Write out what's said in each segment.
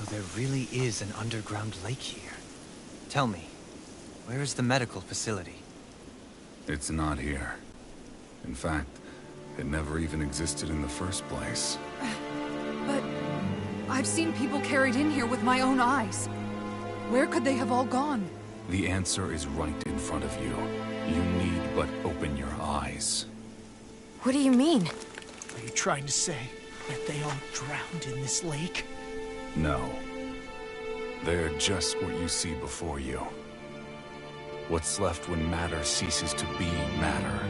So there really is an underground lake here. Tell me, where is the medical facility? It's not here. In fact, it never even existed in the first place. But I've seen people carried in here with my own eyes. Where could they have all gone? The answer is right in front of you. You need but open your eyes. What do you mean? Are you trying to say that they all drowned in this lake? No. They're just what you see before you. What's left when matter ceases to be matter.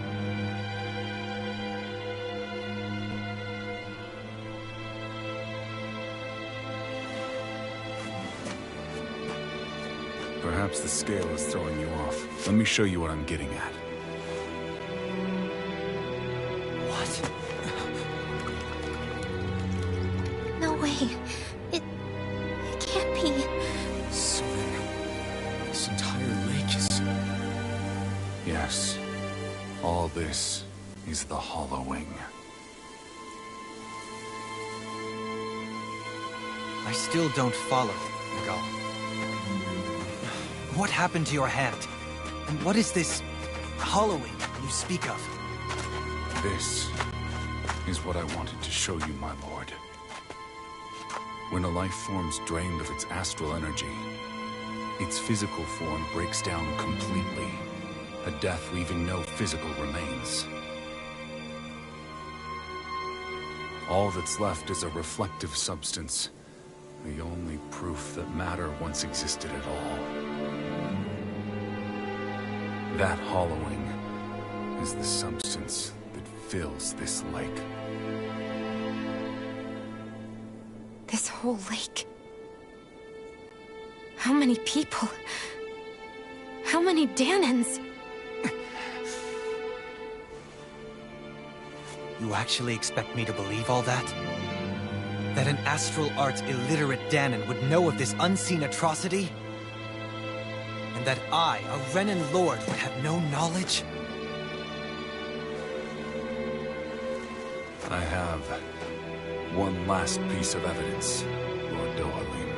Perhaps the scale is throwing you off. Let me show you what I'm getting at. What? No way. It can't be. So then, this entire lake is... Yes. All this is the Hollowing. I still don't follow, Miguel. What happened to your hand? And what is this hollowing you speak of? This is what I wanted to show you, my lord. When a life form's drained of its astral energy, its physical form breaks down completely, a death leaving no physical remains. All that's left is a reflective substance, the only proof that matter once existed at all. That hollowing is the substance that fills this lake. This whole lake. How many people? How many Dahnans? You actually expect me to believe all that? That an astral arts illiterate Dahnan would know of this unseen atrocity? And that I, a Renan lord, would have no knowledge? I have one last piece of evidence, Lord Dohalim.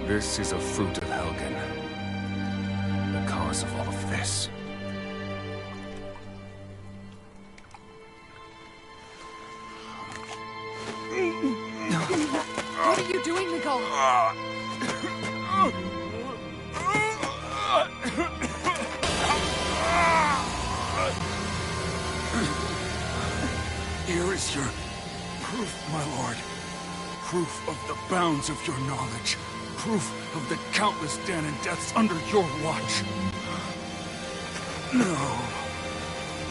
This is a fruit of Helgen. The cause of all of this. What are you doing, Miguel? Here is your proof, my lord. Proof of the bounds of your knowledge. Proof of the countless Dahnan deaths under your watch. No,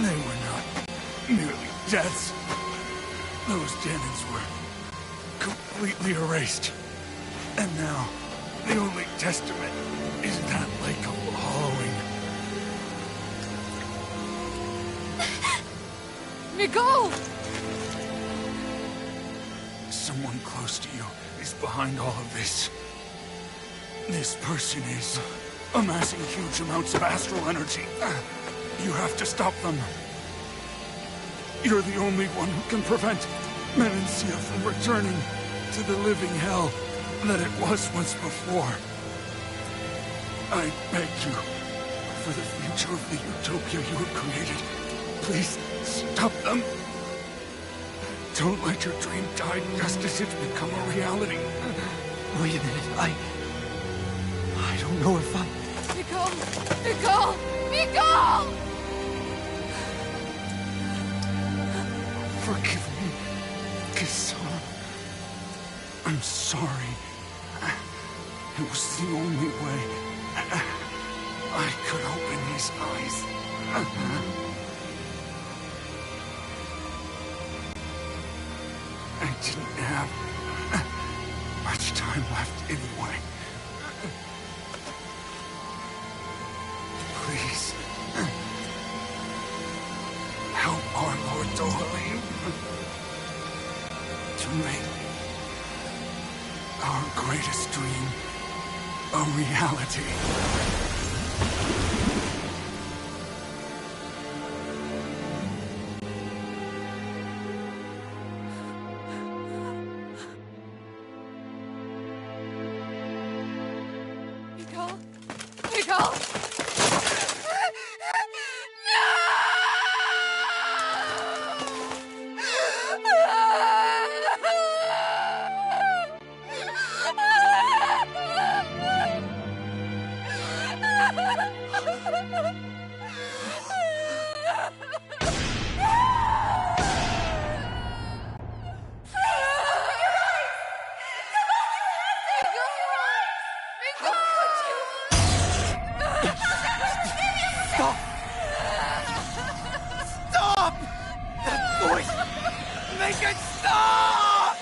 they were not merely deaths. Those Dahnans were completely erased. And now, the only testament is that lake of hollowing. Miguel! Someone close to you is behind all of this. This person is amassing huge amounts of astral energy. You have to stop them. You're the only one who can prevent Menancia from returning to the living hell that it was once before. I beg you, for the future of the utopia you have created, please stop them. Don't let your dream die just as it's become a reality. Wait a minute, I don't know if I... Miguel! Miguel! Miguel! Forgive me, Kisara. I'm sorry. It was the only way I could open his eyes. I didn't have much time left anyway. Please, help our Lord Dohalim to make our greatest dream a reality. Stop! Stop! That voice! Make it stop!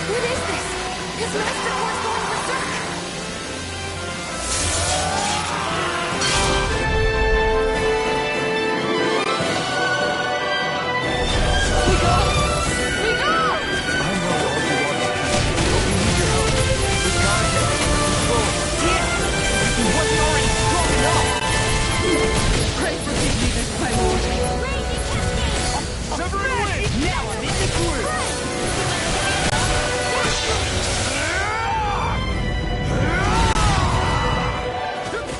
What is this? His master was going berserk! We go! We go! I know all you want, but we need your help. We gotta get under control. Yeah! He wasn't already strong enough! Pray forgive me this, my lord. Severing Wind! Now I'm in the groove!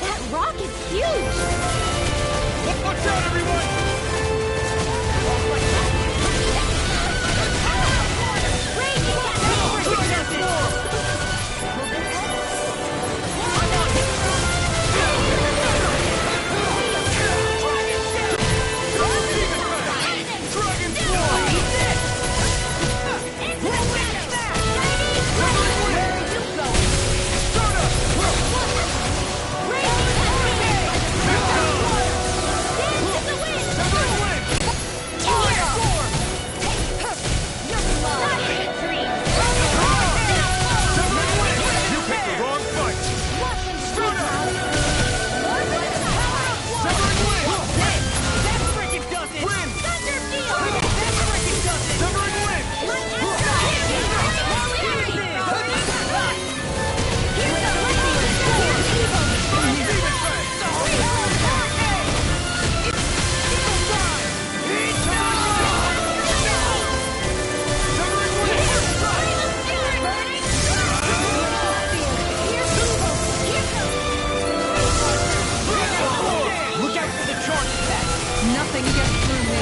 That rock is huge! Watch out, everyone! Nothing gets through me.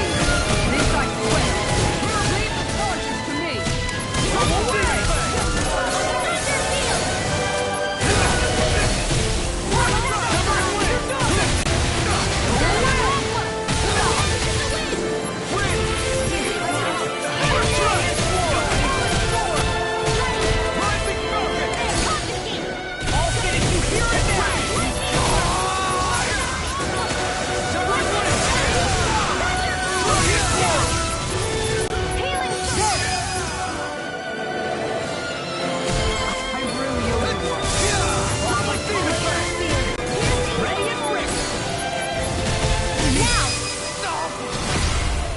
This I swear. Leave the charges to me.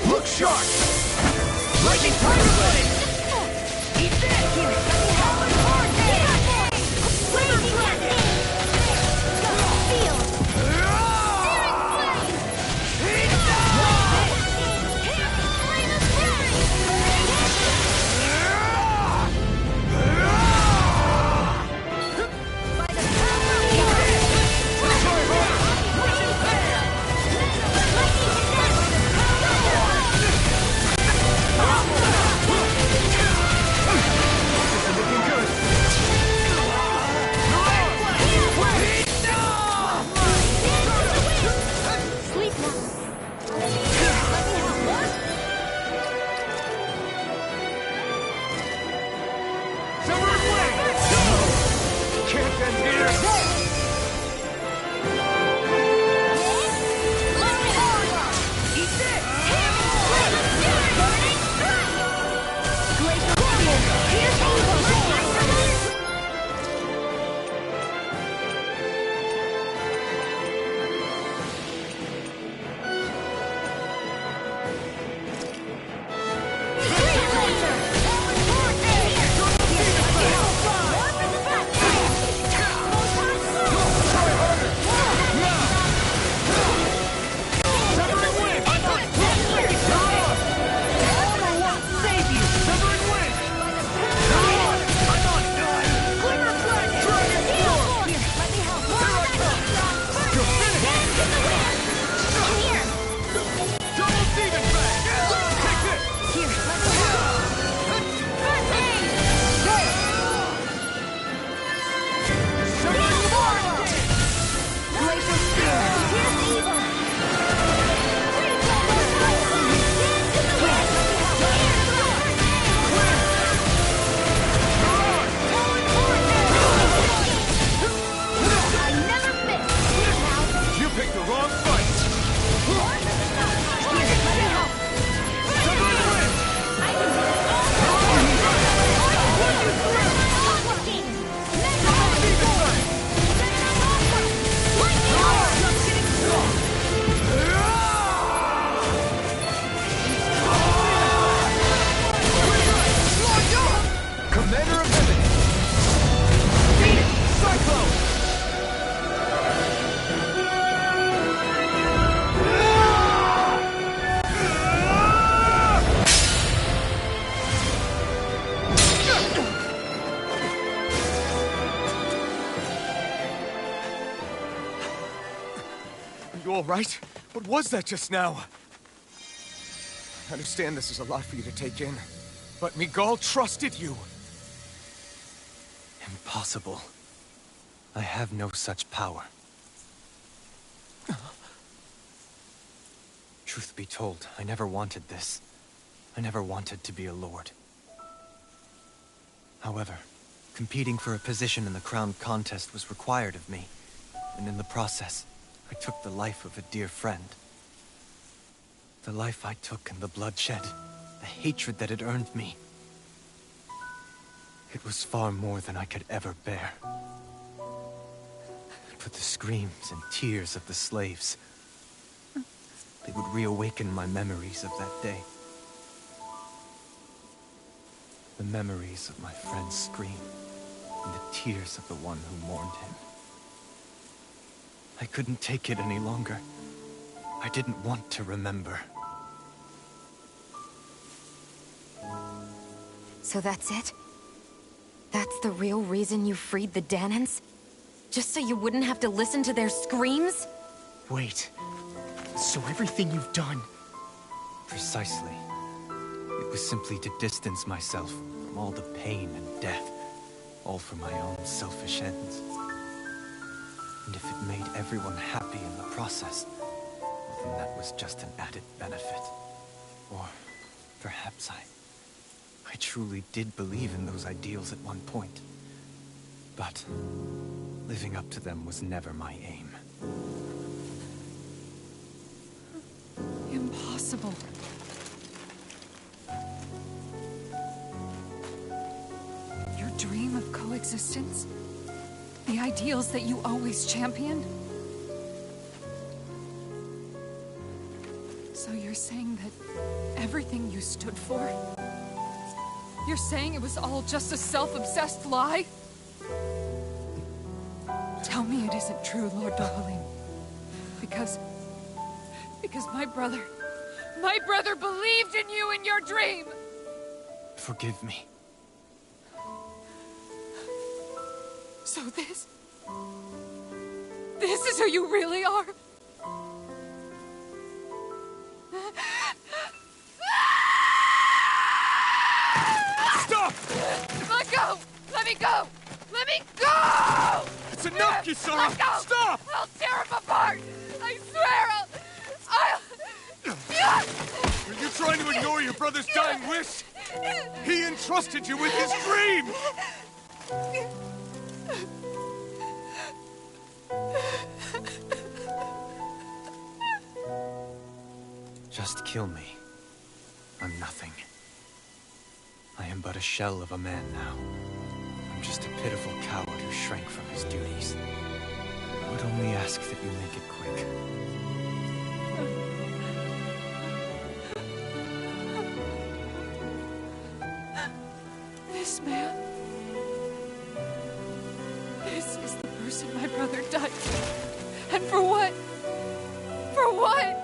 Look sharp! Lightning Tiger Blade! Eat this! you all right? What was that just now? I understand this is a lot for you to take in, but Miguel trusted you. Impossible. I have no such power. Truth be told, I never wanted this. I never wanted to be a lord. However, competing for a position in the crown contest was required of me, and in the process, I took the life of a dear friend. The life I took and the bloodshed, the hatred that it earned me. It was far more than I could ever bear. But the screams and tears of the slaves, they would reawaken my memories of that day. The memories of my friend's scream, and the tears of the one who mourned him. I couldn't take it any longer. I didn't want to remember. So that's it? That's the real reason you freed the Danans? Just so you wouldn't have to listen to their screams? Wait. So everything you've done... Precisely. It was simply to distance myself from all the pain and death, all for my own selfish ends. And if it made everyone happy in the process, well, then that was just an added benefit. Or perhaps I truly did believe in those ideals at one point. But living up to them was never my aim. Impossible. Your dream of coexistence? The ideals that you always championed? So you're saying that everything you stood for? You're saying it was all just a self-obsessed lie? Tell me it isn't true, Lord Dohalim. Because my brother believed in you in your dream! Forgive me. So this is who you really are? Stop! Let go! Let me go! Let me go! It's enough, Kisara! Let go! Stop! I'll tear him apart! I swear I'll... Are you trying to ignore your brother's dying wish? He entrusted you with his dream! Just kill me. I'm nothing. I am but a shell of a man now. I'm just a pitiful coward who shrank from his duties. I would only ask that you make it quick. This man... This is the person my brother died for. And for what? For what?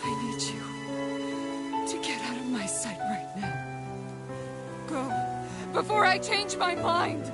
I need you to get out of my sight right now. Go, before I change my mind!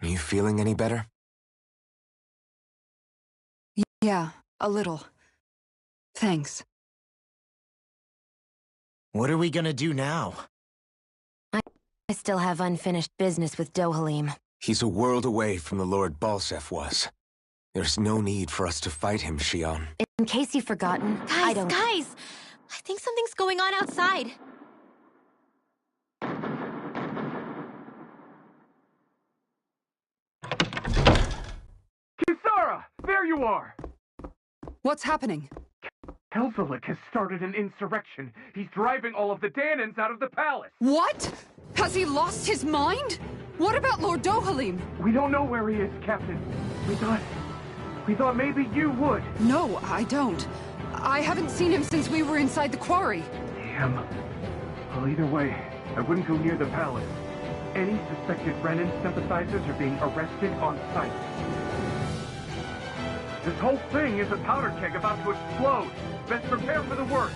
Are you feeling any better? Yeah, a little. Thanks. What are we gonna do now? I still have unfinished business with Dohalim. He's a world away from the Lord Balseph was. There's no need for us to fight him, Shionne. In case you've forgotten, I don't... Guys! I think something's going on outside. Kisara! There you are! What's happening? Kelzalik has started an insurrection. He's driving all of the Danans out of the palace. What? Has he lost his mind? What about Lord Dohalim? We don't know where he is, Captain. We thought maybe you would. No, I don't. I haven't seen him since we were inside the quarry. Damn. Well, either way, I wouldn't go near the palace. Any suspected Renan sympathizers are being arrested on sight. This whole thing is a powder keg about to explode. Best prepare for the worst.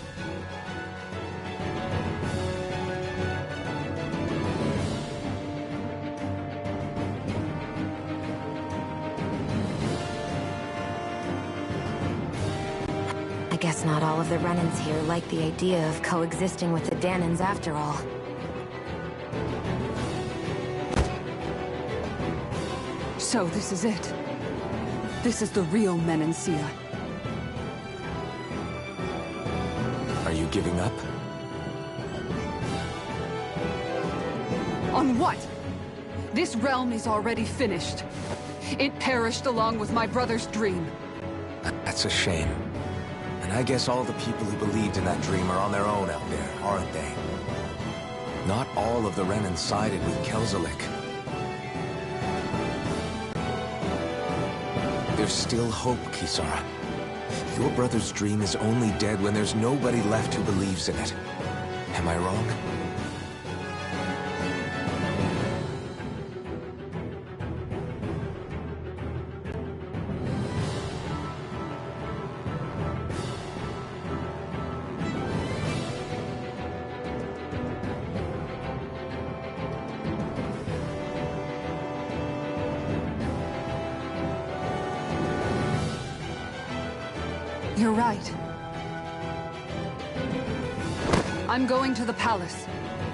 I guess not all of the Renans here like the idea of coexisting with the Danans after all. So this is it. This is the real Menancia. Are you giving up? On what? This realm is already finished. It perished along with my brother's dream. That's a shame. And I guess all the people who believed in that dream are on their own out there, aren't they? Not all of the Renan sided with Kelzalik. There's still hope, Kisara. Your brother's dream is only dead when there's nobody left who believes in it. Am I wrong? You're right. I'm going to the palace.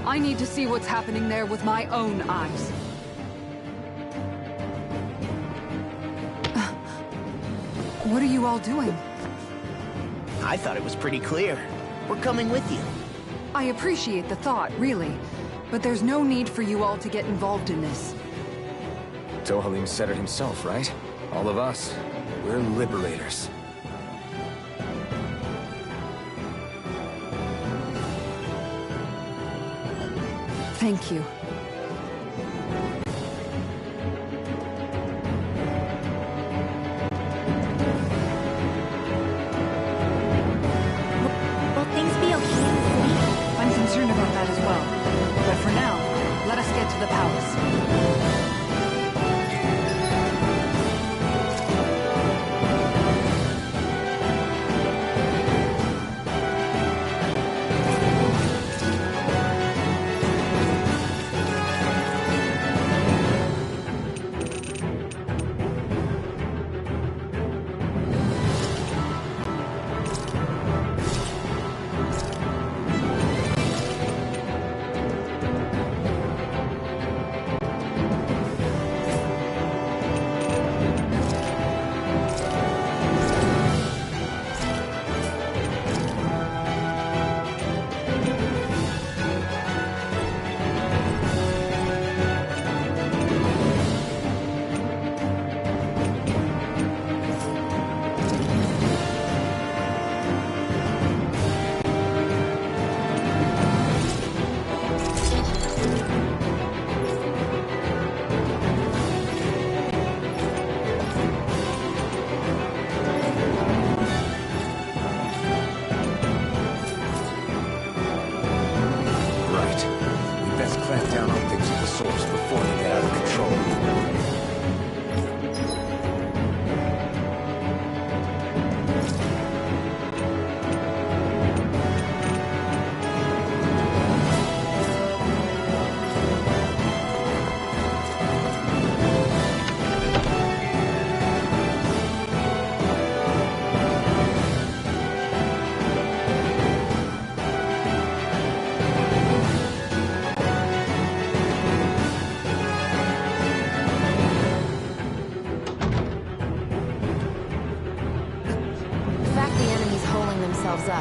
I need to see what's happening there with my own eyes. What are you all doing? I thought it was pretty clear. We're coming with you. I appreciate the thought, really. But there's no need for you all to get involved in this. Dohalim said it himself, right? All of us. We're liberators. Thank you. Will things be okay in the city? I'm concerned about that as well. But for now, let us get to the palace.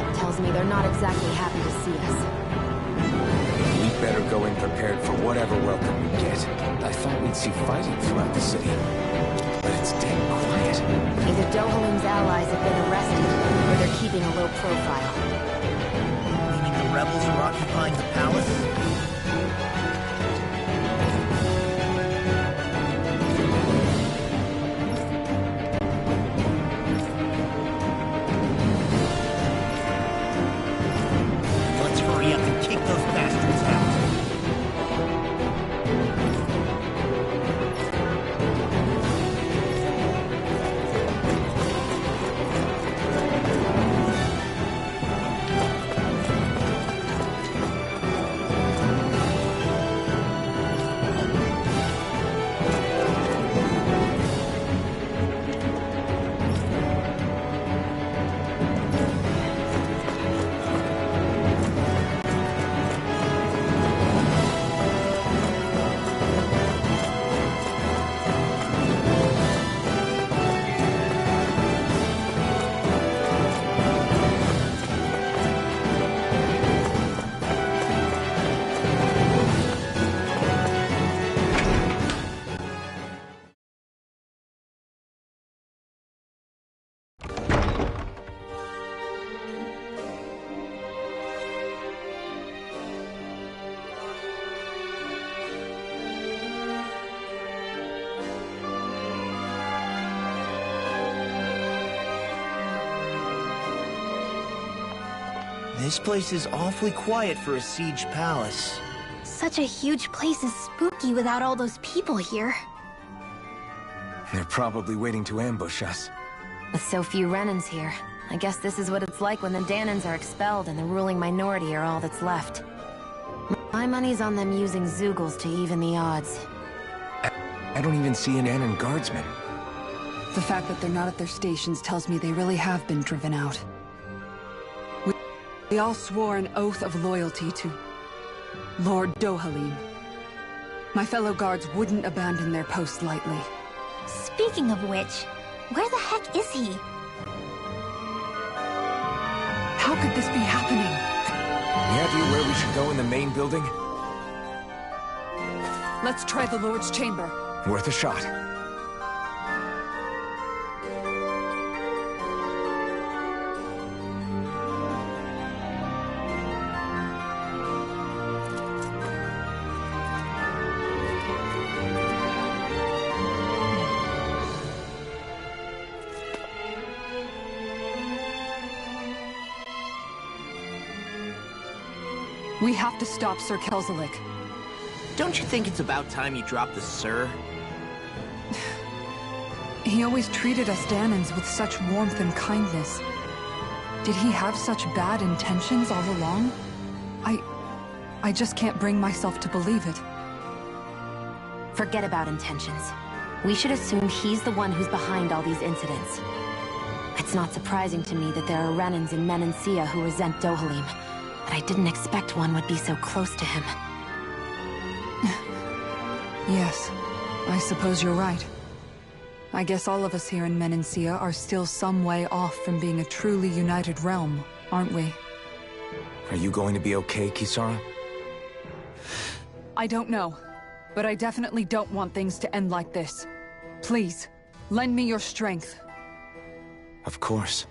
up tells me they're not exactly happy to see us. We'd better go in prepared for whatever welcome we get. I thought we'd see fighting throughout the city, but it's dead quiet. Either Dohalim's allies have been arrested, or they're keeping a low profile. Meaning the rebels are occupying the palace? Let's hurry up and kick those bastards out. This place is awfully quiet for a siege palace. Such a huge place is spooky without all those people here. They're probably waiting to ambush us. With so few Renans here, I guess this is what it's like when the Danans are expelled and the ruling minority are all that's left. My money's on them using Zeugles to even the odds. I don't even see an Danan guardsman. The fact that they're not at their stations tells me they really have been driven out. We all swore an oath of loyalty to Lord Dohalim. My fellow guards wouldn't abandon their post lightly. Speaking of which, where the heck is he? How could this be happening? Any idea where we should go in the main building? Let's try the Lord's chamber. Worth a shot. We have to stop Sir Kelzelik. Don't you think it's about time you dropped the sir? He always treated us Danans with such warmth and kindness. Did he have such bad intentions all along? I just can't bring myself to believe it. Forget about intentions. We should assume he's the one who's behind all these incidents. It's not surprising to me that there are Renans in Menancia who resent Dohalim, but I didn't expect one would be so close to him. Yes, I suppose you're right. I guess all of us here in Menancia are still some way off from being a truly united realm, aren't we? Are you going to be okay, Kisara? I don't know, but I definitely don't want things to end like this. Please, lend me your strength. Of course.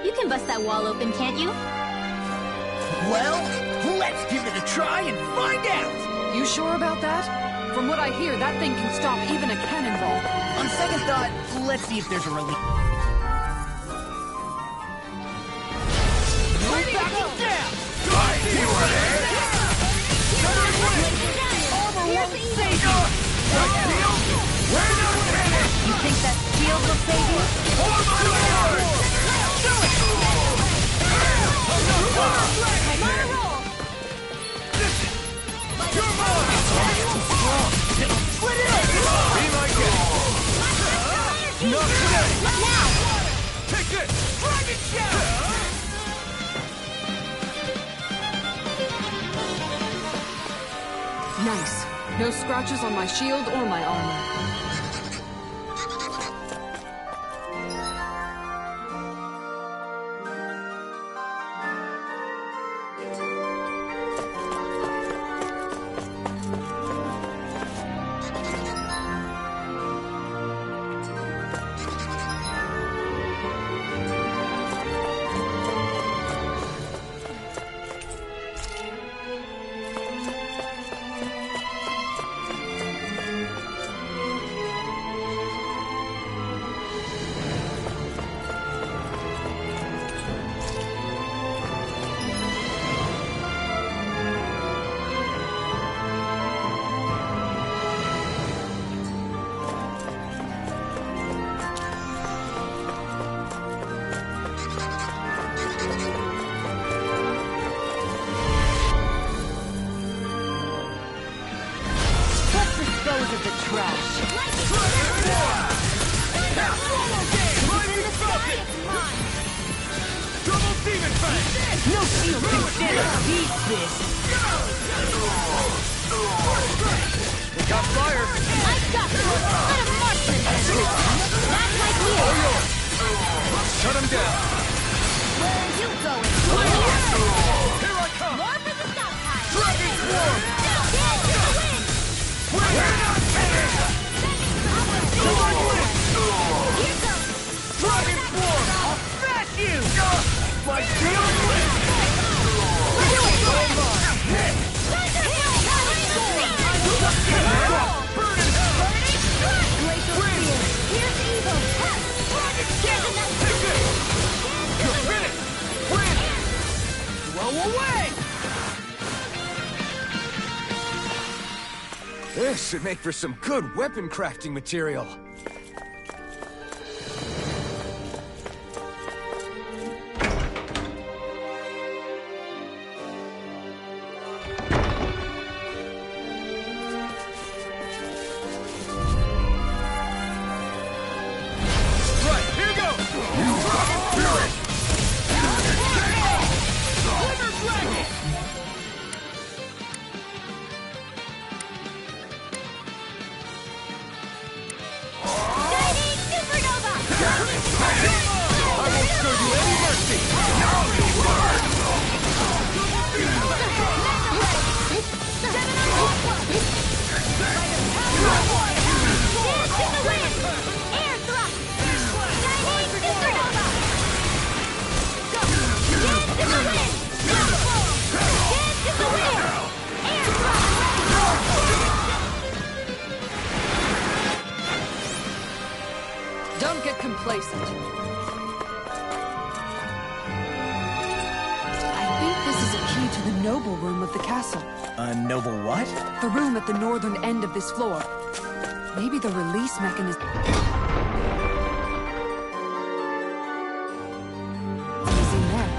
You can bust that wall open, can't you? Well, let's give it a try and find out! You sure about that? From what I hear, that thing can stop even a cannonball. On second thought, let's see if there's a relief. You think that shield will save you? I'm on a roll! You're mine! Split it! Be my guest! Not today! Now! Take this! Dragon Shadow! Nice. No scratches on my shield or my armor. This should make for some good weapon crafting material. Don't get complacent. I think this is a key to the noble room of the castle. A noble what? The room at the northern end of this floor. Maybe the release mechanism is in there.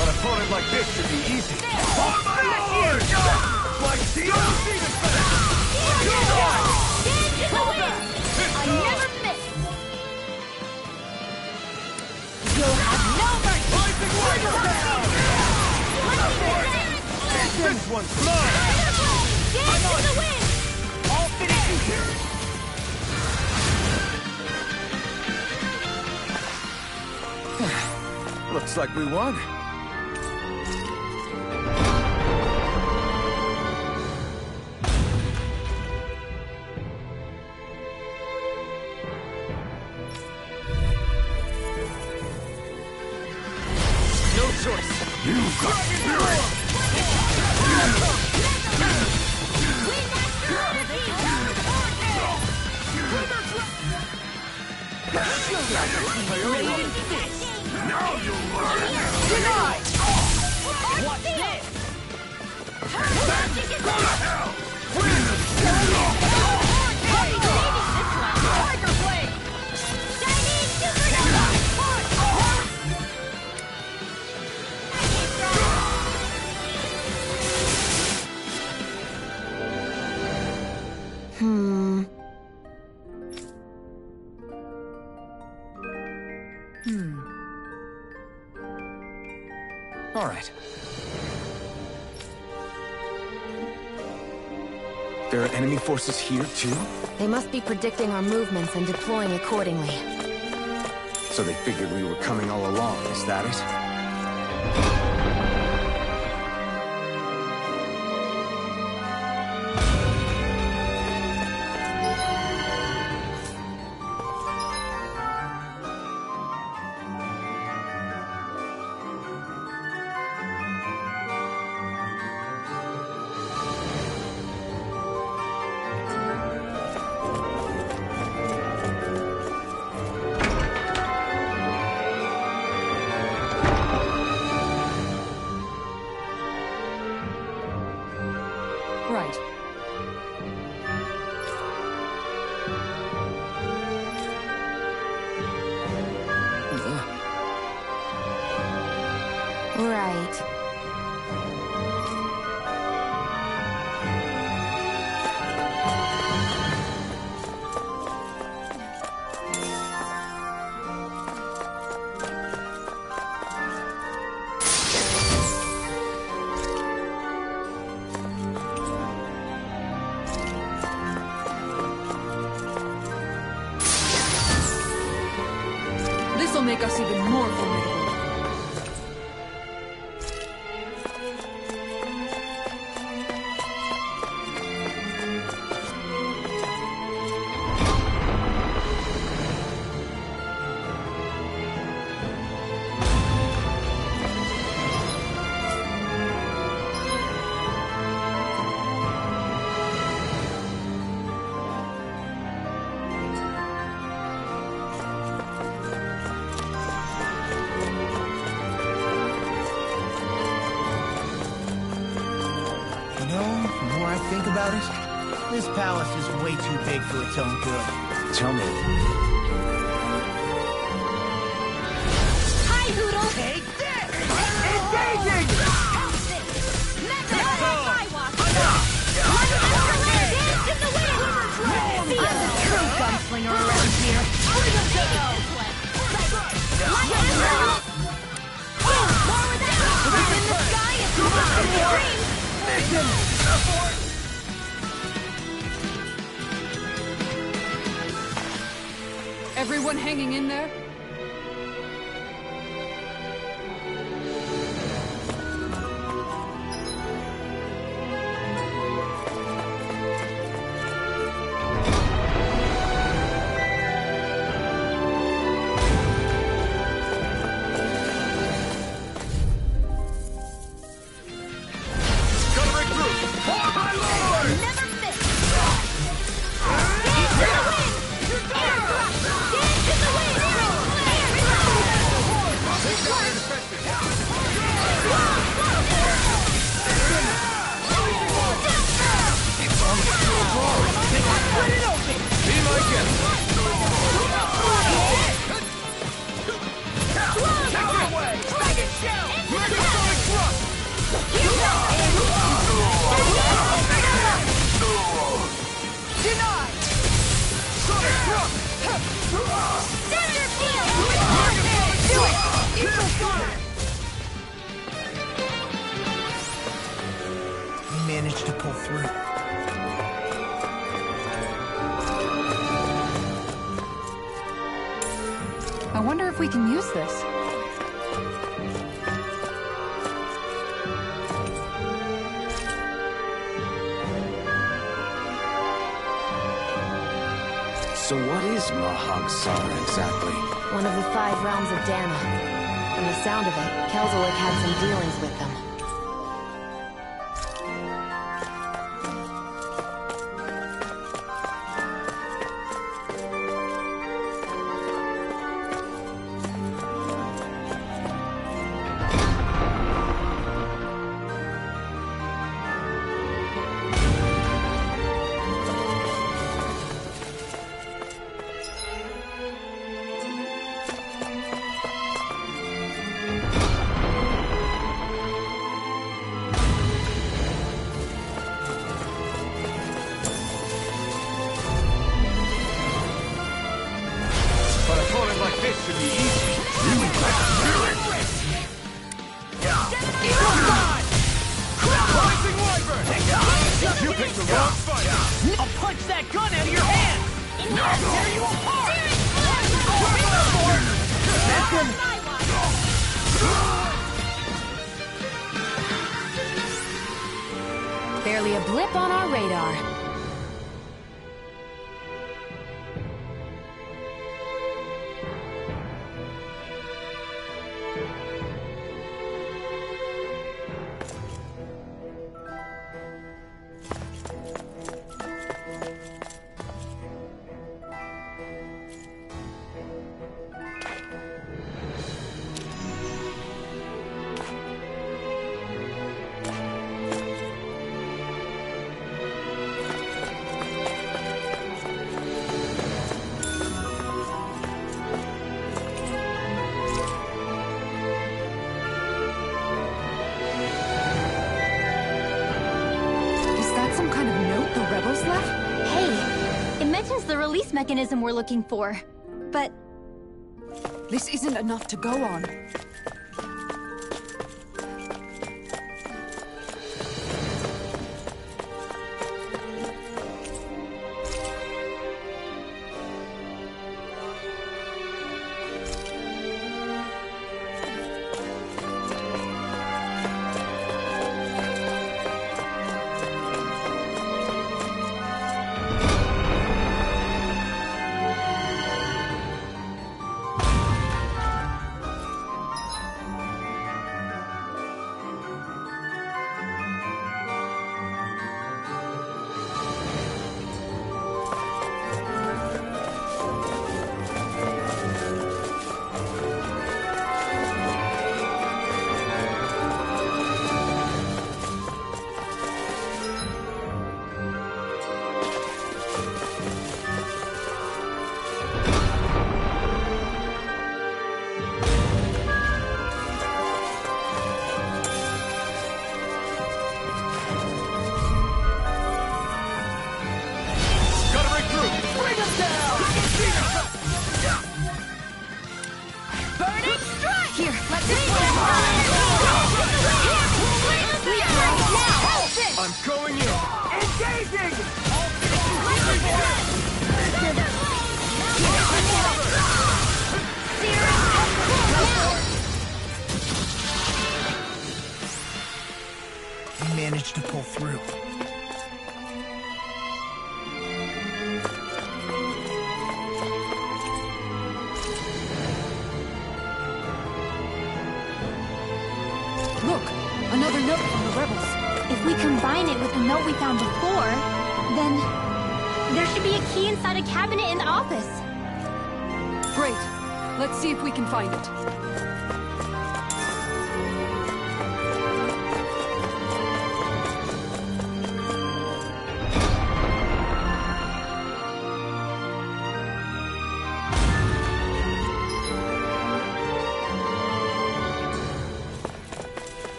An opponent like this should be easy. On my lord! Like steel! I never miss! You'll have no mercy! This one's mine! Dance to the wind! I'll finish you here! Looks like we won. Denied! Watch this! Go to hell! Tiger Blade! Chinese Supernova! All right. There are enemy forces here, too? They must be predicting our movements and deploying accordingly. So they figured we were coming all along, is that it? Right. Right. This'll make us even more formidable. Think about it? This palace is way too big for its own good. Tell me. Hi, Hoodle! Take this! Engaging! Mega Skywalk! Dance in the wind! I'm the true gunslinger around here. Bring him down! More with that! In the sky is mine! Everyone hanging in there? We managed to pull through. I wonder if we can use this. So what is Mahag Saar exactly? One of the 5 realms of Dana. From the sound of it, Kelzelik had some dealings with them. that gun out of your hand! Now tear you apart! Barely a blip on our radar. Mechanism we're looking for, but this isn't enough to go on. Managed to pull through. Look, another note from the rebels. If we combine it with the note we found before, then there should be a key inside a cabinet in the office. Great. Let's see if we can find it.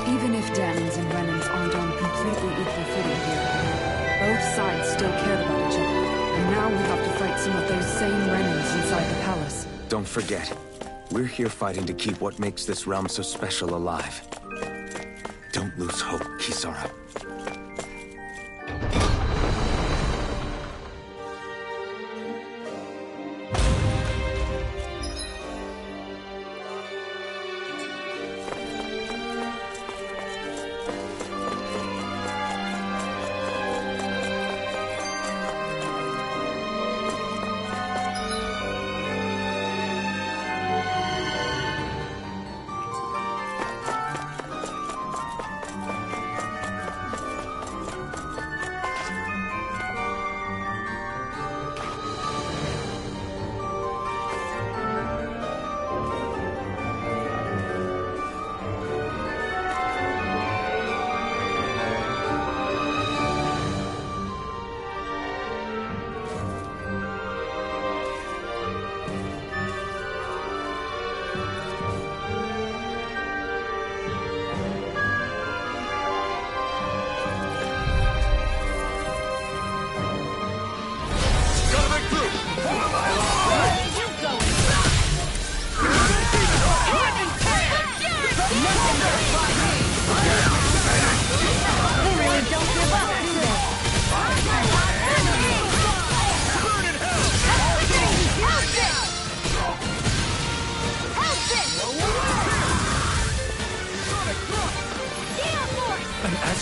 Even if Dahnans and Renans aren't on completely equal footing here, both sides still cared about each other. And now we have to fight some of those same Renans inside the palace. Don't forget, we're here fighting to keep what makes this realm so special alive. Don't lose hope, Kisara.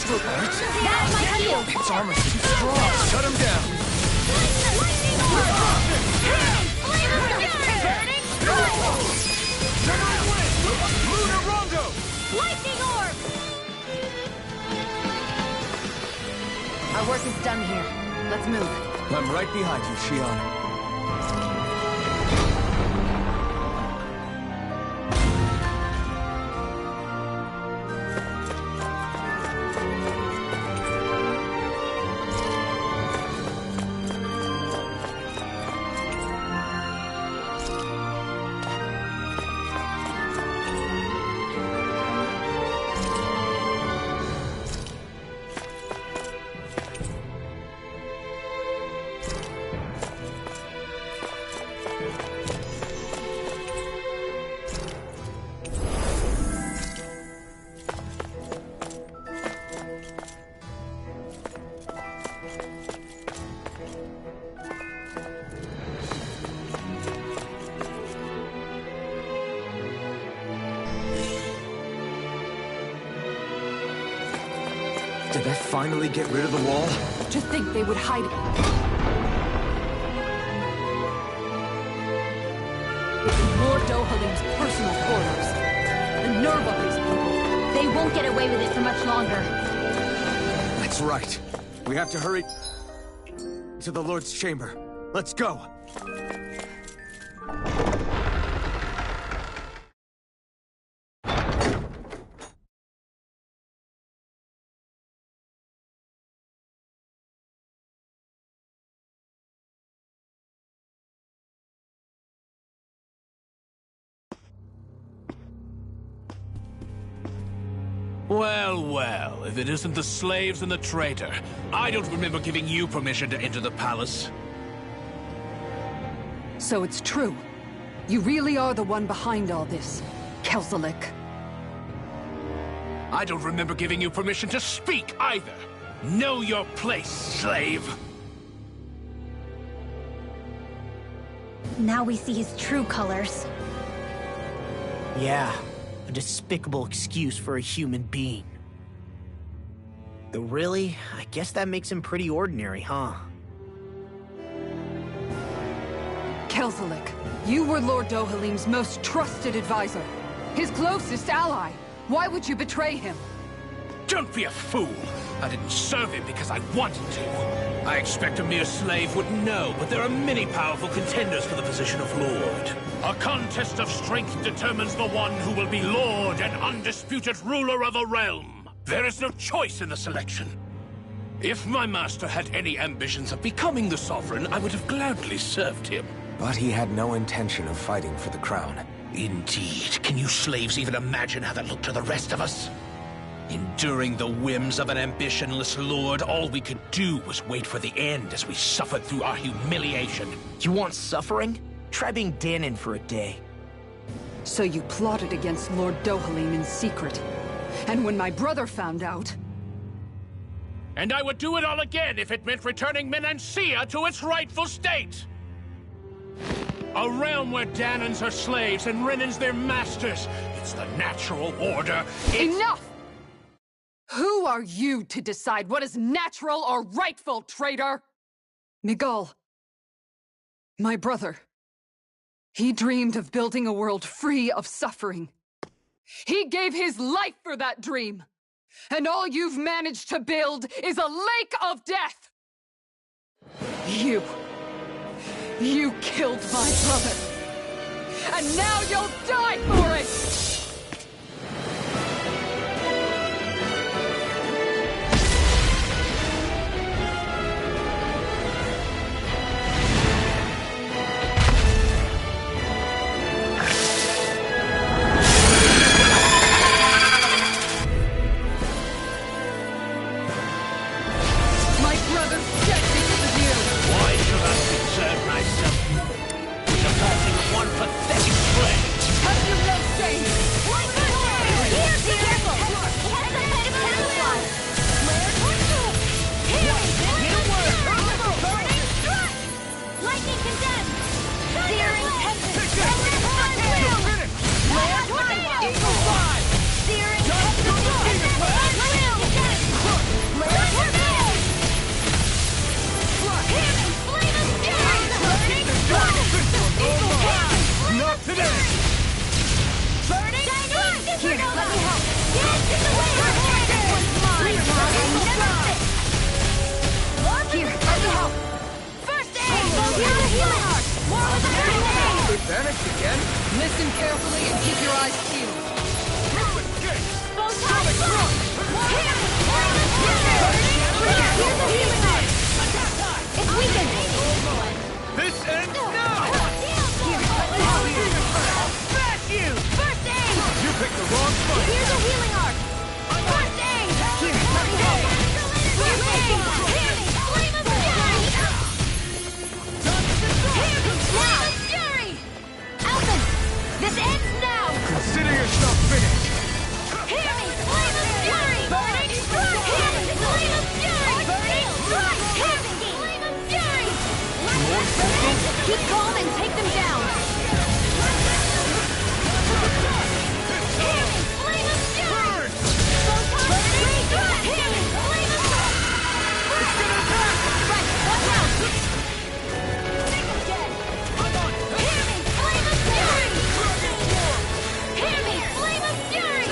astral arts? That's my cue! Its armor's too strong. Shut him down. Lightning orb! Flavor burning strike! Lunar Rondo! Lightning orb! Our work is done here. Let's move. I'm right behind you, Shion. Did that finally get rid of the wall? To think they would hide it. Lord Dohalim's personal quarters. The nerve of these people. They won't get away with it for much longer. That's right. We have to hurry to the Lord's chamber. Let's go. Well, well, if it isn't the slaves and the traitor. I don't remember giving you permission to enter the palace. So it's true. You really are the one behind all this, Kelzelik. I don't remember giving you permission to speak either. Know your place, slave. Now we see his true colors. Yeah, a despicable excuse for a human being. Though really, I guess that makes him pretty ordinary, huh? Kelzelik, you were Lord Dohalim's most trusted advisor. His closest ally. Why would you betray him? Don't be a fool. I didn't serve him because I wanted to. I expect a mere slave would know, but there are many powerful contenders for the position of Lord. A contest of strength determines the one who will be Lord and undisputed ruler of a realm. There is no choice in the selection. If my master had any ambitions of becoming the Sovereign, I would have gladly served him. But he had no intention of fighting for the crown. Indeed. Can you slaves even imagine how that looked to the rest of us? Enduring the whims of an ambitionless lord, all we could do was wait for the end as we suffered through our humiliation. You want suffering? Try being Dahnan for a day. So you plotted against Lord Dohalim in secret. And when my brother found out... And I would do it all again if it meant returning Menancia to its rightful state! A realm where Dahnans are slaves and Renans their masters. It's the natural order. Enough! Who are you to decide what is natural or rightful, traitor? Miguel, my brother, he dreamed of building a world free of suffering. He gave his life for that dream. And all you've managed to build is a lake of death! You killed my brother! And now you'll die for it! Vanished again? Listen carefully and keep your eyes peeled. It's weakened! This ends now! Smash you! First aid! You picked the wrong fight! Here's a healing arc! First aid! Here! First aid! First aid! Flame of Fury! Now! Fury! Alphen! This ends now! Consider yourself finished! Hear me! Flame of Fury! Burning strike! Hear me! Flame of Fury! Burning strike! Hear me! Flame of Fury! Keep calm and take them down! Hear me! Flame of Fury! Photon Blade! Hear me! Flame of Fury! It's gonna attack! Right! Watch out! Think again! Hear me! Flame of Fury! Hear me! Flame of Fury!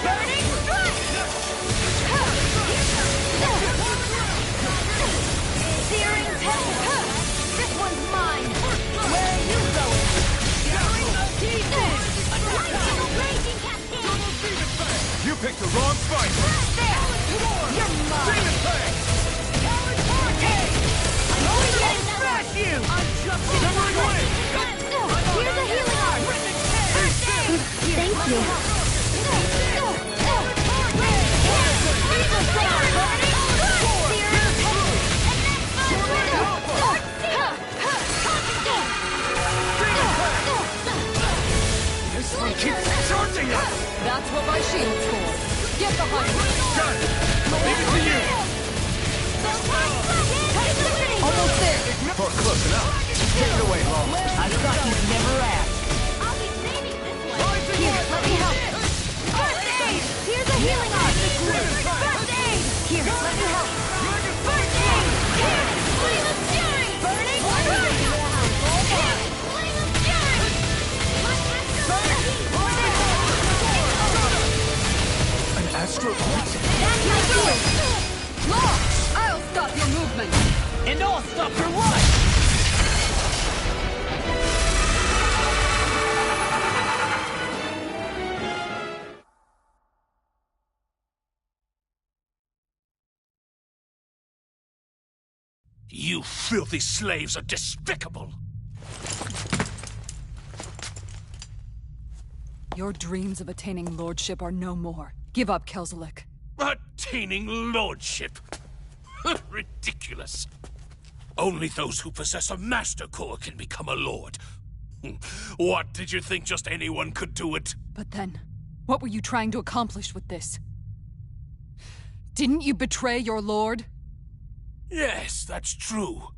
Burning strike! Searing tempest! This one's mine! Where are you going? Raging cascade! You picked the wrong fight! There! You're mine! I'm only getting smash you! Here's a healing arc! Thank you. This one keeps charging us! That's what my shield's for. Get behind me. Done! Leave it to you! Almost there. Or close enough. Take it away, Law. I thought you'd never ask. Here, let me help. First aid! Here's a healing arc! First aid! Here, let me help. First aid! Here! Flame of Fury! Burning strike! Here! Flame of Fury! An astral art? That's my shield! Launch! I'll stop your movement. And I'll stop your life! You filthy slaves are despicable! Your dreams of attaining lordship are no more. Give up, Kelzelik. Attaining lordship? Ridiculous. Only those who possess a master core can become a lord. What, did you think just anyone could do it? But then, what were you trying to accomplish with this? Didn't you betray your lord? Yes, that's true.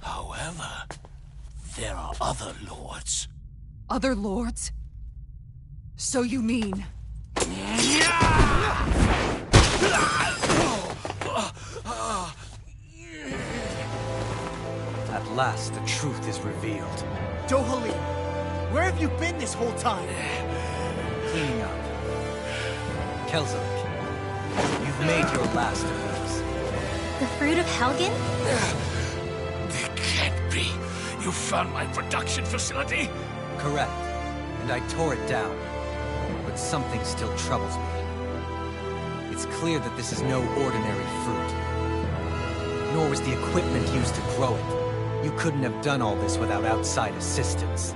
However, there are other lords. Other lords? So you mean... At last, the truth is revealed. Dohalim, where have you been this whole time? Cleaning up. Kelzelik, you've made your last of these. The fruit of Helgen? It can't be. You found my production facility? Correct. And I tore it down. But something still troubles me. It's clear that this is no ordinary fruit. Nor was the equipment used to grow it. You couldn't have done all this without outside assistance.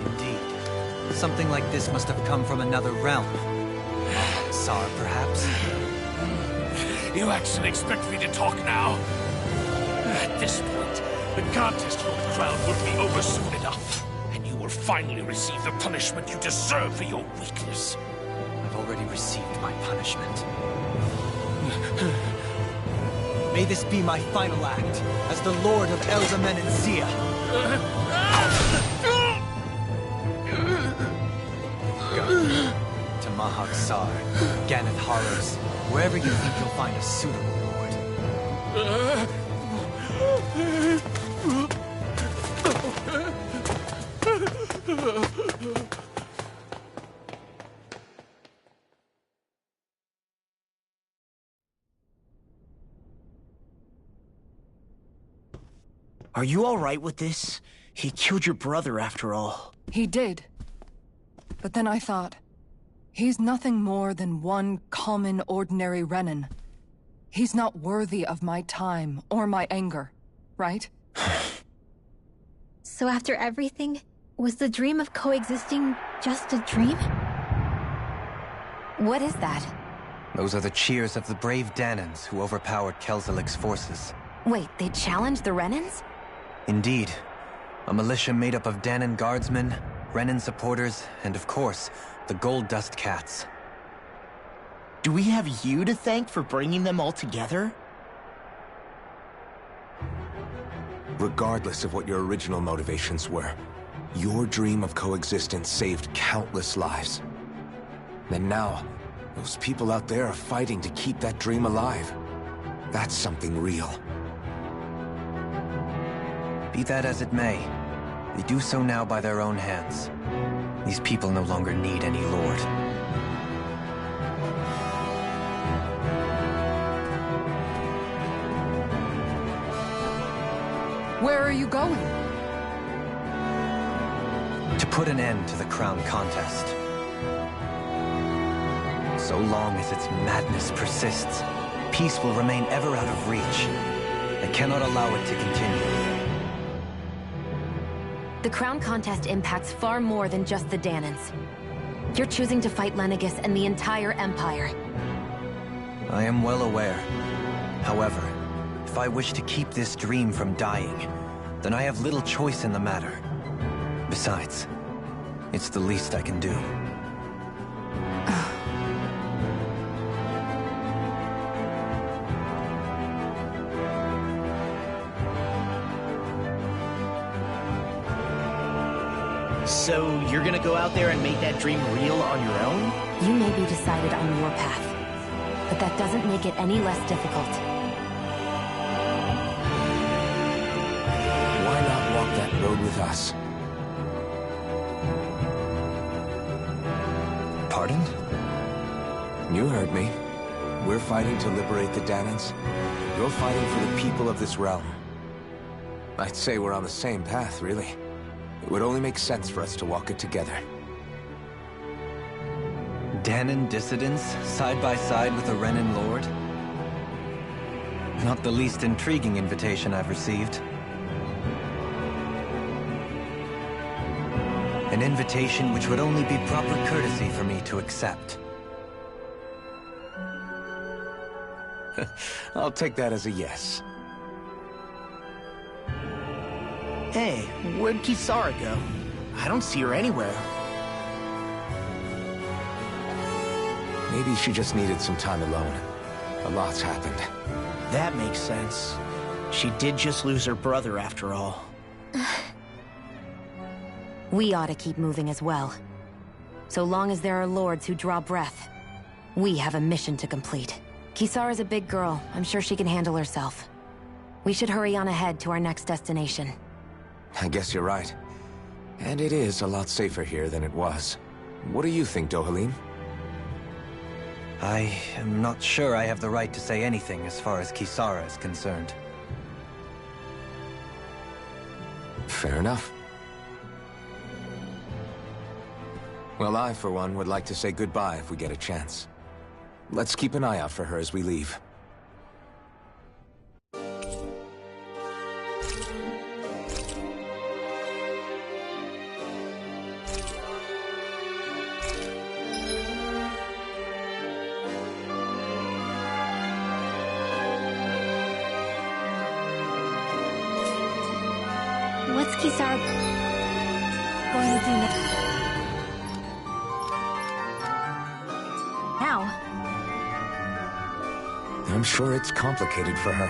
Indeed. Something like this must have come from another realm. Tsar, perhaps? You actually expect me to talk now? At this point, the contest for the crown will be over soon enough. And you will finally receive the punishment you deserve for your weakness. I've already received my punishment. May this be my final act as the Lord of Eldamen and Zia. Go to Mahag Sar, Ganath Horrors, wherever you think you'll find a suitable lord. Are you alright with this? He killed your brother after all. He did. But then I thought, he's nothing more than one common, ordinary Renan. He's not worthy of my time or my anger, right? So after everything, was the dream of coexisting just a dream? What is that? Those are the cheers of the brave Danans who overpowered Kelzelik's forces. Wait, they challenged the Renans? Indeed. A militia made up of Danan guardsmen, Renan supporters, and of course, the Gold Dust Cats. Do we have you to thank for bringing them all together? Regardless of what your original motivations were, your dream of coexistence saved countless lives. And now, those people out there are fighting to keep that dream alive. That's something real. Be that as it may, they do so now by their own hands. These people no longer need any lord. Where are you going? To put an end to the crown contest. So long as its madness persists, peace will remain ever out of reach. I cannot allow it to continue. The crown contest impacts far more than just the Danans. You're choosing to fight Lenegis and the entire Empire. I am well aware. However, if I wish to keep this dream from dying, then I have little choice in the matter. Besides, it's the least I can do. So, you're gonna go out there and make that dream real on your own? You may be decided on your path, but that doesn't make it any less difficult. Why not walk that road with us? Pardon? You heard me. We're fighting to liberate the Danans. You're fighting for the people of this realm. I'd say we're on the same path, really. It would only make sense for us to walk it together. Danan dissidents, side by side with a Renan lord? Not the least intriguing invitation I've received. An invitation which would only be proper courtesy for me to accept. I'll take that as a yes. Hey, where'd Kisara go? I don't see her anywhere. Maybe she just needed some time alone. A lot's happened. That makes sense. She did just lose her brother after all. We ought to keep moving as well. So long as there are lords who draw breath, we have a mission to complete. Kisara's a big girl. I'm sure she can handle herself. We should hurry on ahead to our next destination. I guess you're right. And it is a lot safer here than it was. What do you think, Dohalim? I am not sure I have the right to say anything as far as Kisara is concerned. Fair enough. Well, I, for one, would like to say goodbye if we get a chance. Let's keep an eye out for her as we leave. What's Kisara going to do next? Now? I'm sure it's complicated for her.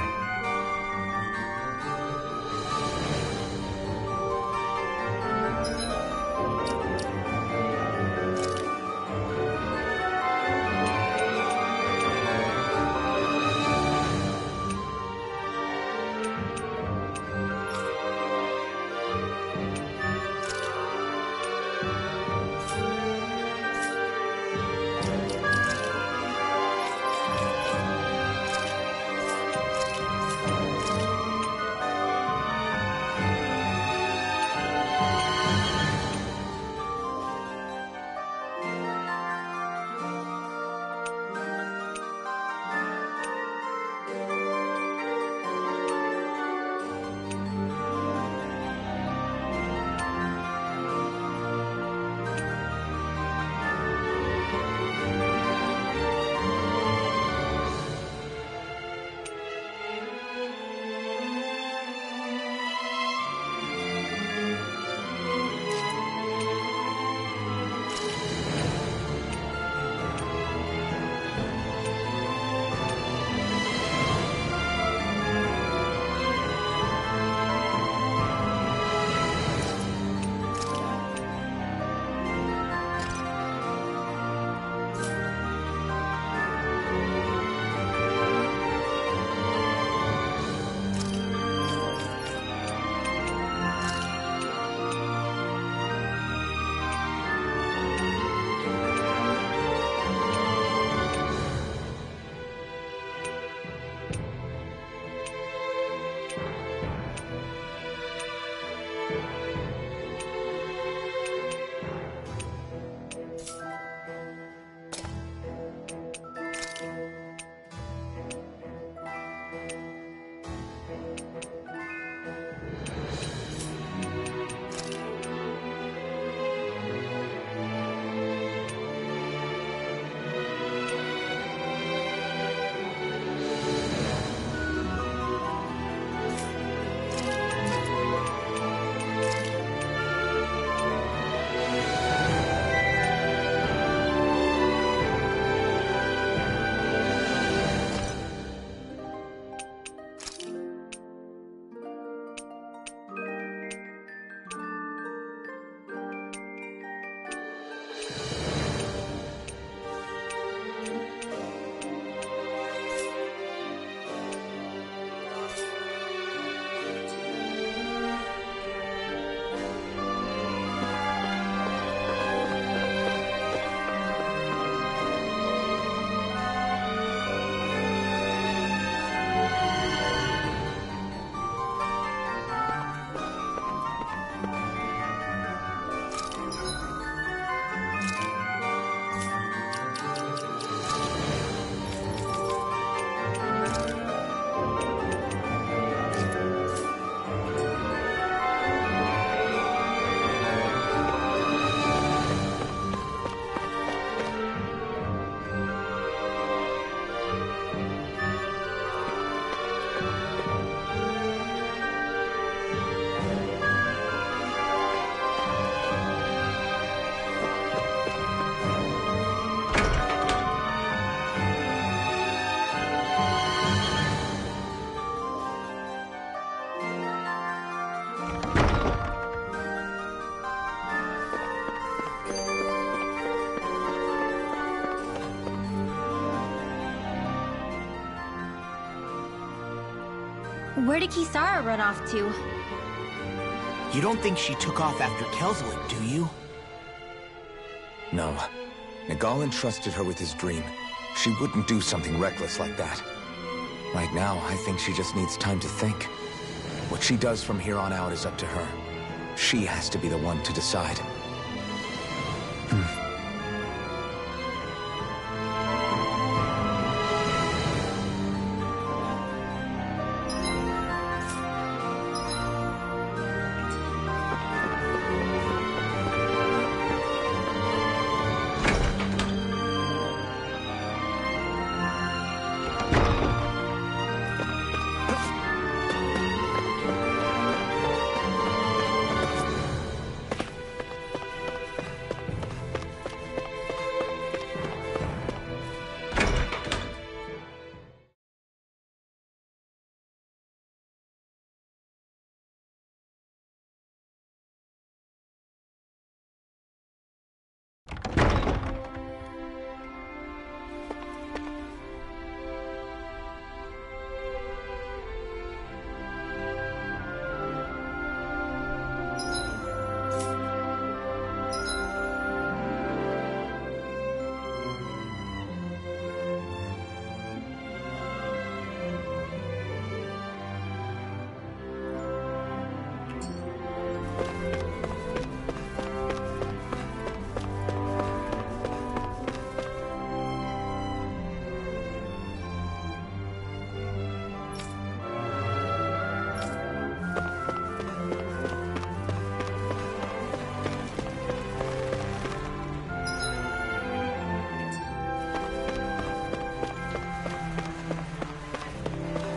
Where did Kisara run off to? You don't think she took off after Kelzelik, do you? No. Miguel entrusted her with his dream. She wouldn't do something reckless like that. Right now, I think she just needs time to think. What she does from here on out is up to her. She has to be the one to decide.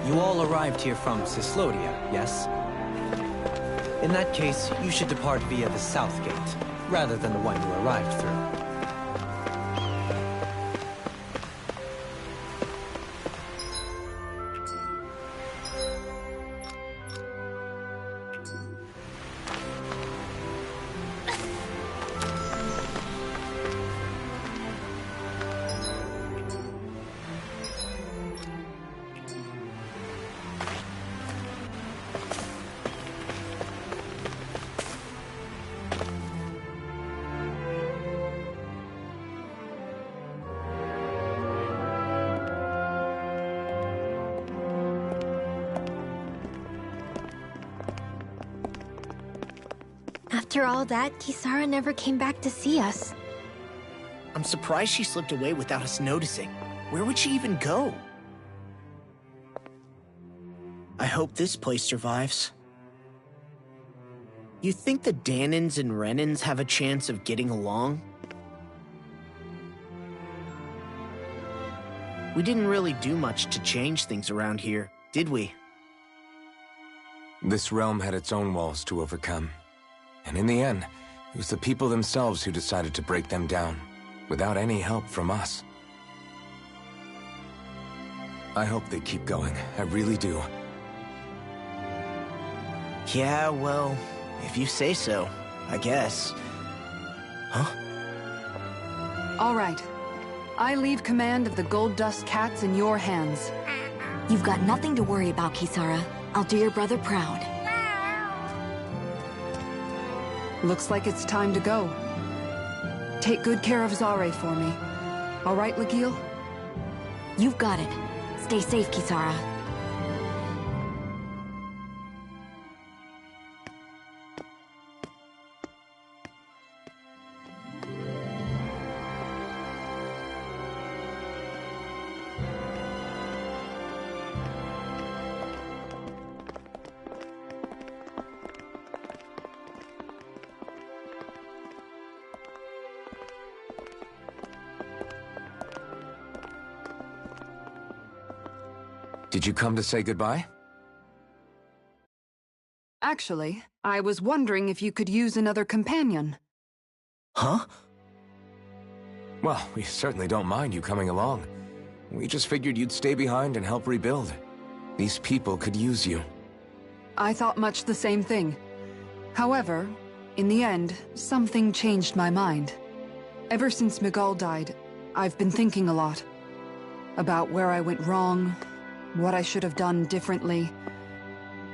You all arrived here from Cyslodia, yes? In that case, you should depart via the south gate, rather than the one you arrived through. After all that, Kisara never came back to see us. I'm surprised she slipped away without us noticing. Where would she even go? I hope this place survives. You think the Dahnans and Renans have a chance of getting along? We didn't really do much to change things around here, did we? This realm had its own walls to overcome. And in the end, it was the people themselves who decided to break them down, without any help from us. I hope they keep going. I really do. Yeah, well, if you say so, I guess. Huh? All right. I leave command of the Gold Dust Cats in your hands. You've got nothing to worry about, Kisara. I'll do your brother proud. Looks like it's time to go. Take good care of Zare for me. All right, Lagiel? You've got it. Stay safe, Kisara. Did you come to say goodbye? Actually, I was wondering if you could use another companion. Huh? Well, we certainly don't mind you coming along. We just figured you'd stay behind and help rebuild. These people could use you. I thought much the same thing. However, in the end, something changed my mind. Ever since Miguel died, I've been thinking a lot. About where I went wrong, what I should have done differently.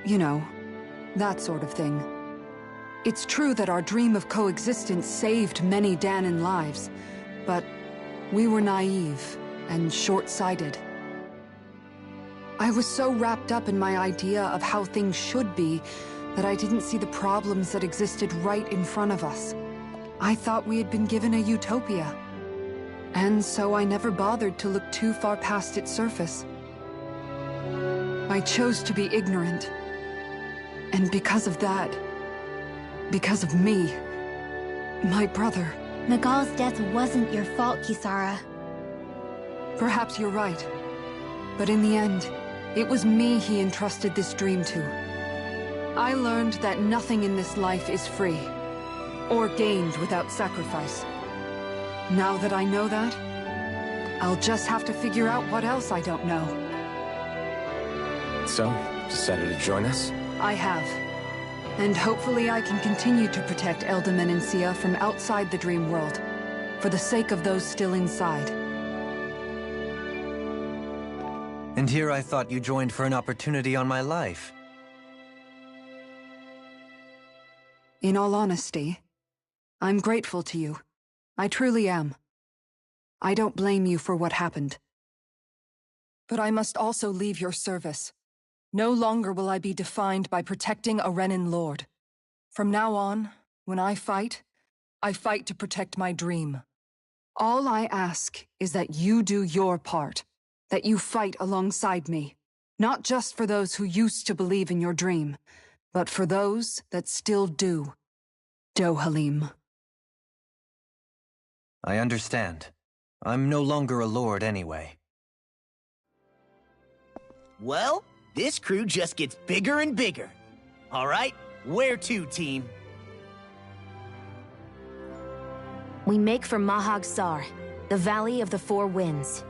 You know, that sort of thing. It's true that our dream of coexistence saved many Dahnan lives, but we were naive and short-sighted. I was so wrapped up in my idea of how things should be that I didn't see the problems that existed right in front of us. I thought we had been given a utopia, and so I never bothered to look too far past its surface. I chose to be ignorant, and because of that, because of me, my brother... Miguel's death wasn't your fault, Kisara. Perhaps you're right, but in the end, it was me he entrusted this dream to. I learned that nothing in this life is free, or gained without sacrifice. Now that I know that, I'll just have to figure out what else I don't know. So, decided to join us? I have. And hopefully I can continue to protect Elde Menancia from outside the dream world, for the sake of those still inside. And here I thought you joined for an opportunity on my life. In all honesty, I'm grateful to you. I truly am. I don't blame you for what happened. But I must also leave your service. No longer will I be defined by protecting a Renan Lord. From now on, when I fight to protect my dream. All I ask is that you do your part, that you fight alongside me, not just for those who used to believe in your dream, but for those that still do. Dohalim. I understand. I'm no longer a lord anyway. Well, this crew just gets bigger and bigger. All right, where to, team? We make for Mahag Sar, the Valley of the Four Winds.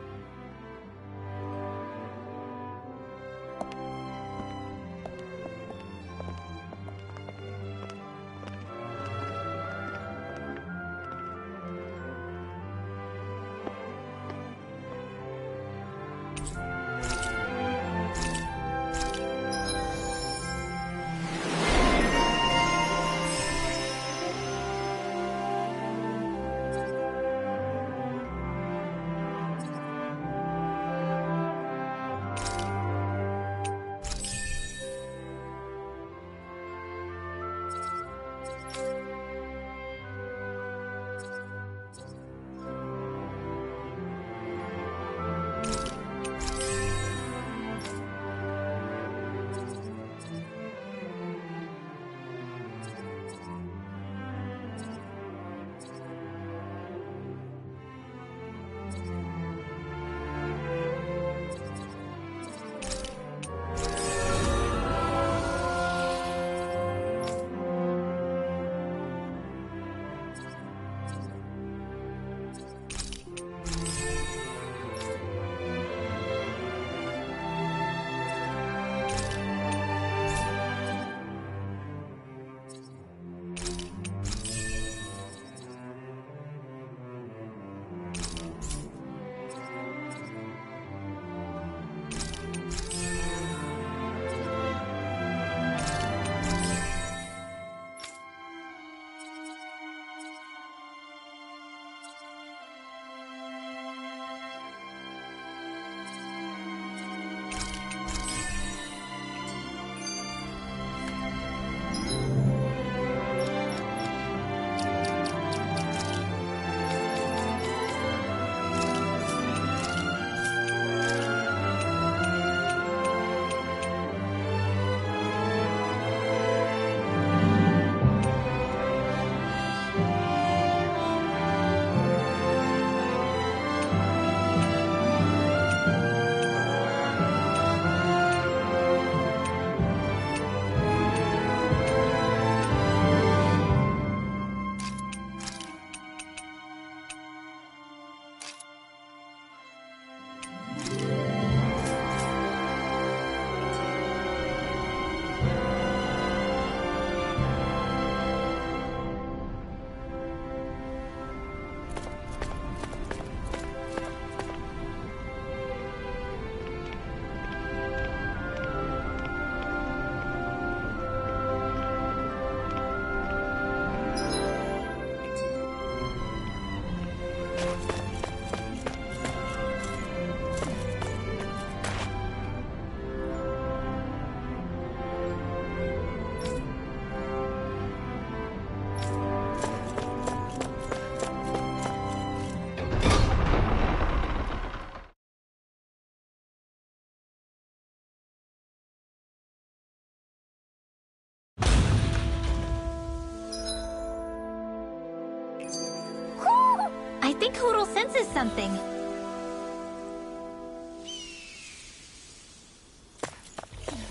I think Hootle senses something.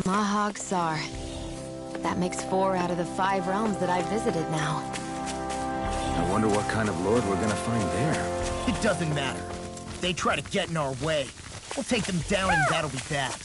Mahag Sar. That makes 4 out of the 5 realms that I've visited now. I wonder what kind of lord we're gonna find there. It doesn't matter. If they try to get in our way, we'll take them down and that'll be that.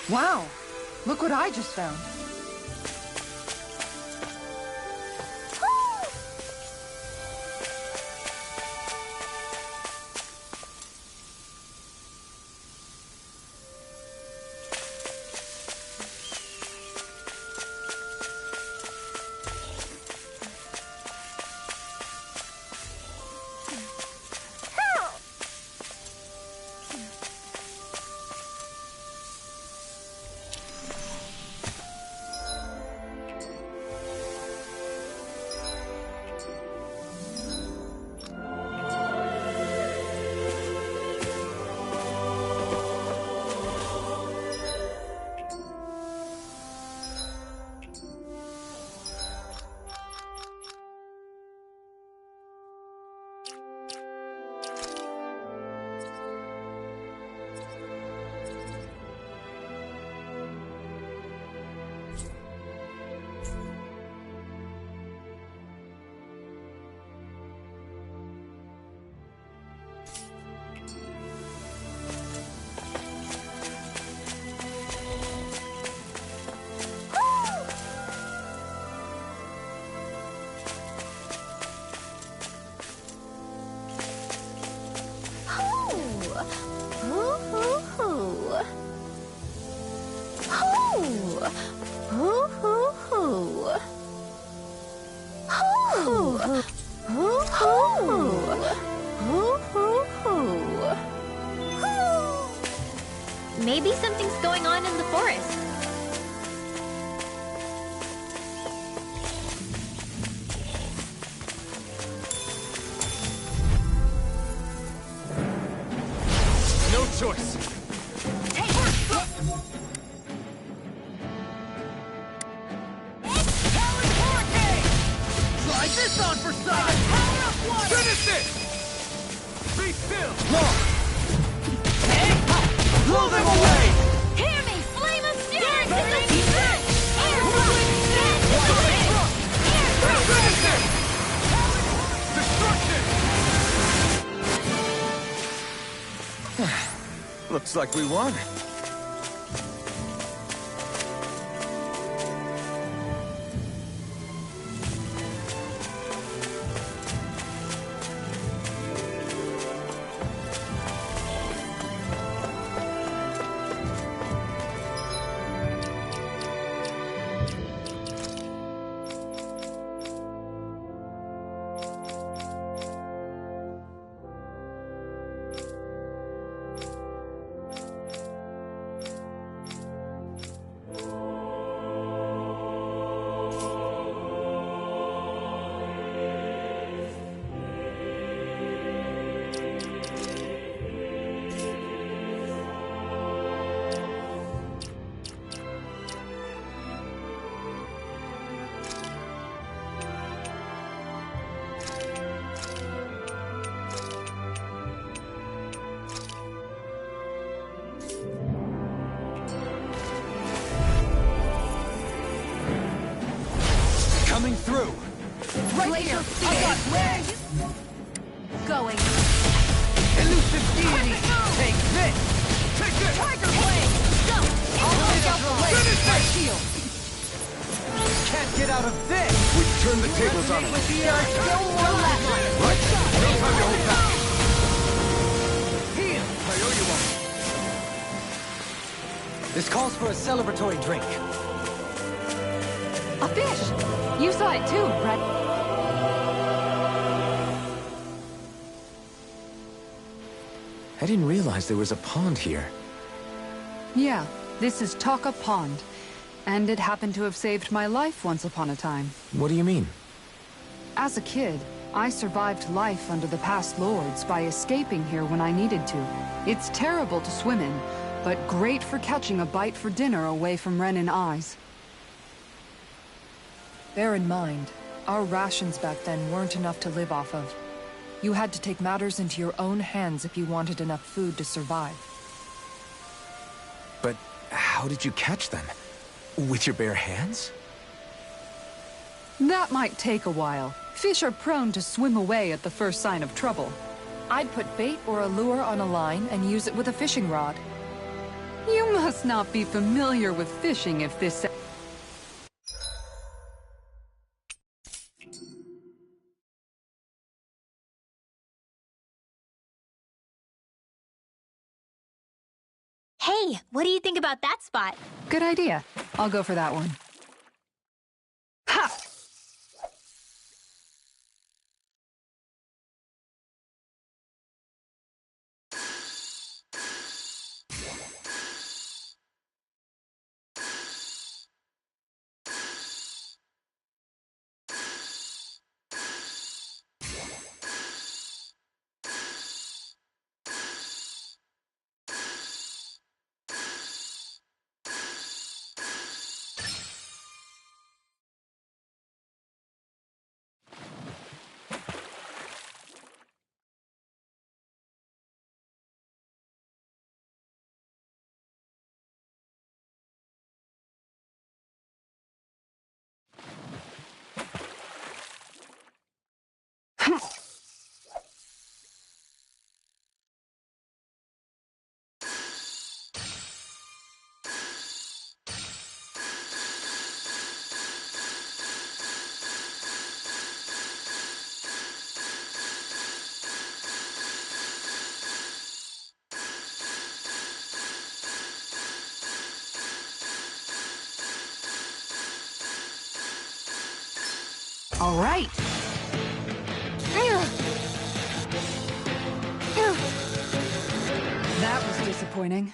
Wow, look what I just found. Maybe something's going on in the forest. No choice. Try this on for size! Finish it! Be still! Blow them away! Hear me! Flame of fury! Air thrust! Air thrust! Finish it! Destruction! Looks like we won. Coming through! Right here! I got Where are you going? Elusive deity! Take this! Take this! Tiger Blade! Go! I'll take out the leg with my shield! Can't get out of this! We turn the tables on him. There are still more left! Right. No time to hold back. Heal! I owe you one. This calls for a celebratory drink. A fish! You saw it too, Brett. I didn't realize there was a pond here. Yeah, this is Taka Pond. And it happened to have saved my life once upon a time. What do you mean? As a kid, I survived life under the past lords by escaping here when I needed to. It's terrible to swim in, but great for catching a bite for dinner away from Renin eyes. Bear in mind, our rations back then weren't enough to live off of. You had to take matters into your own hands if you wanted enough food to survive. But how did you catch them? With your bare hands? That might take a while. Fish are prone to swim away at the first sign of trouble. I'd put bait or a lure on a line and use it with a fishing rod. You must not be familiar with fishing if this... Hey, what do you think about that spot? Good idea. I'll go for that one. Ha! All right. That was disappointing.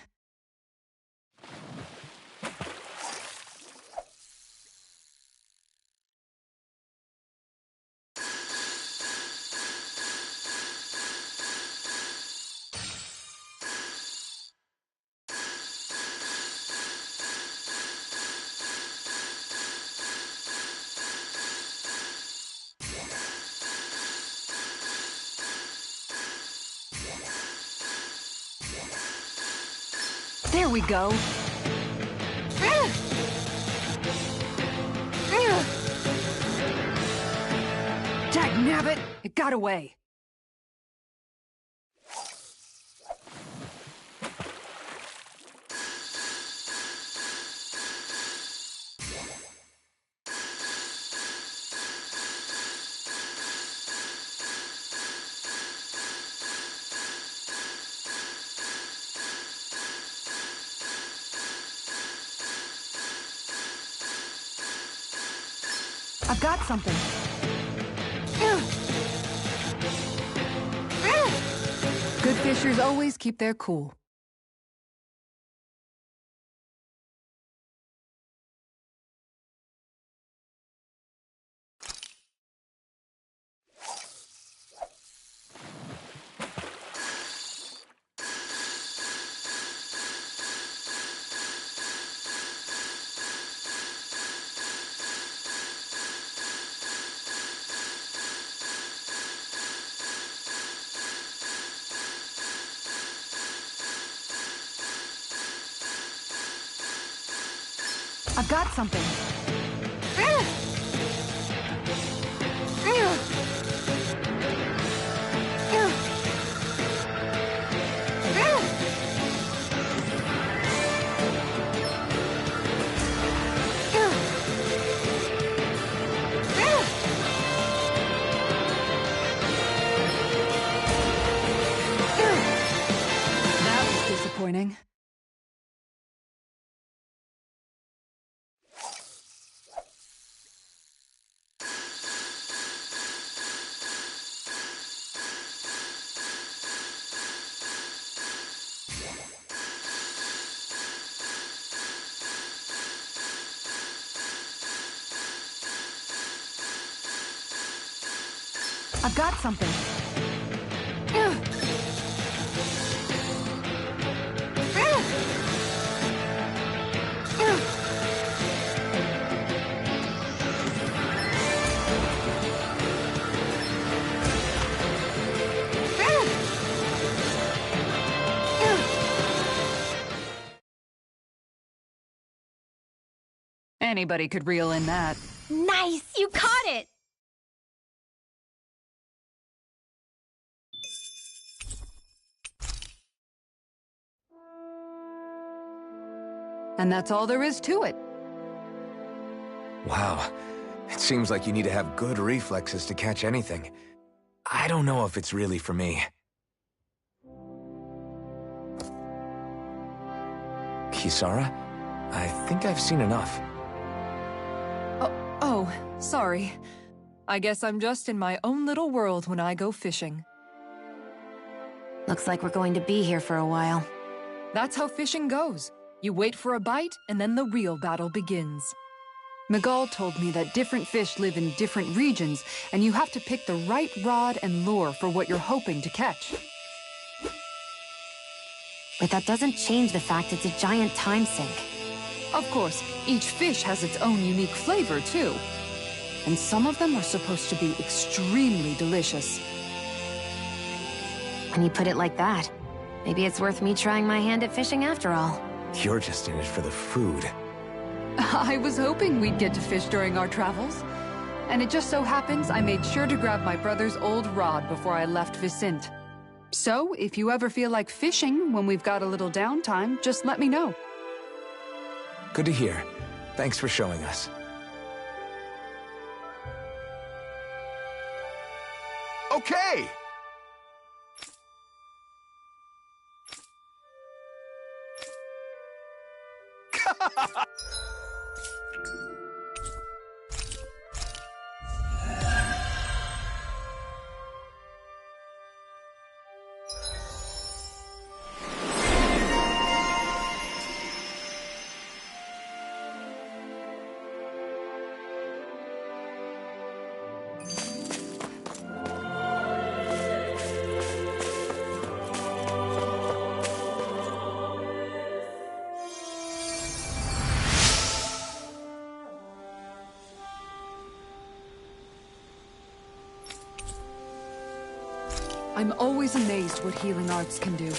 There we go. Dagnabbit! It got away. I've got something. Good fishers always keep their cool. I've got something. That was disappointing. I've got something. Anybody could reel in that. Nice! You caught it! And that's all there is to it. Wow. It seems like you need to have good reflexes to catch anything. I don't know if it's really for me. Kisara? I think I've seen enough. Oh, sorry. I guess I'm just in my own little world when I go fishing. Looks like we're going to be here for a while. That's how fishing goes. You wait for a bite, and then the real battle begins. Miguel told me that different fish live in different regions, and you have to pick the right rod and lure for what you're hoping to catch. But that doesn't change the fact it's a giant time sink. Of course, each fish has its own unique flavor, too. And some of them are supposed to be extremely delicious. When you put it like that, maybe it's worth me trying my hand at fishing after all. You're just in it for the food. I was hoping we'd get to fish during our travels. And it just so happens I made sure to grab my brother's old rod before I left Vicente. So, if you ever feel like fishing when we've got a little downtime, just let me know. Good to hear. Thanks for showing us. Okay! I'm always amazed what healing arts can do.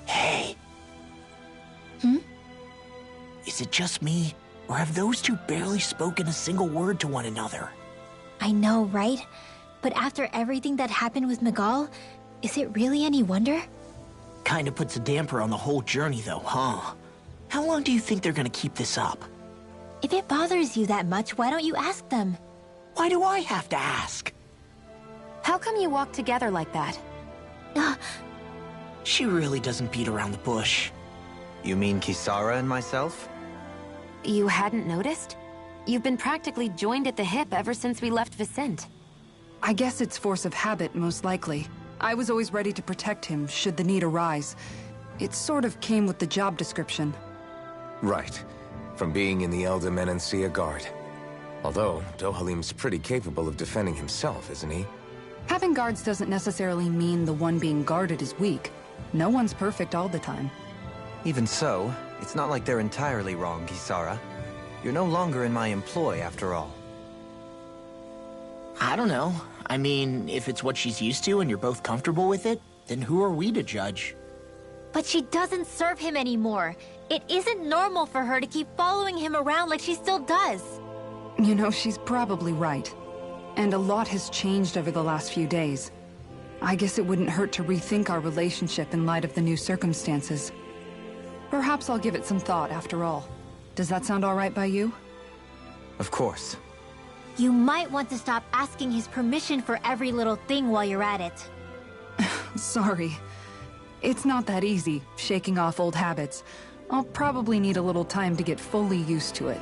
Hey. Is it just me, or have those two barely spoken a single word to one another? I know, right? But after everything that happened with Miguel, is it really any wonder? Kinda puts a damper on the whole journey though, huh? How long do you think they're gonna keep this up? If it bothers you that much, why don't you ask them? Why do I have to ask? How come you walk together like that? She really doesn't beat around the bush. You mean Kisara and myself? You hadn't noticed? You've been practically joined at the hip ever since we left Vicente. I guess it's force of habit, most likely. I was always ready to protect him, should the need arise. It sort of came with the job description. Right. From being in the Elder Menancia Guard. Although, Dohalim's pretty capable of defending himself, isn't he? Having guards doesn't necessarily mean the one being guarded is weak. No one's perfect all the time. Even so, it's not like they're entirely wrong, Kisara. You're no longer in my employ, after all. I don't know. I mean, if it's what she's used to and you're both comfortable with it, then who are we to judge? But she doesn't serve him anymore. It isn't normal for her to keep following him around like she still does. You know, she's probably right. And a lot has changed over the last few days. I guess it wouldn't hurt to rethink our relationship in light of the new circumstances. Perhaps I'll give it some thought after all. Does that sound all right by you? Of course. You might want to stop asking his permission for every little thing while you're at it. Sorry. It's not that easy, shaking off old habits. I'll probably need a little time to get fully used to it.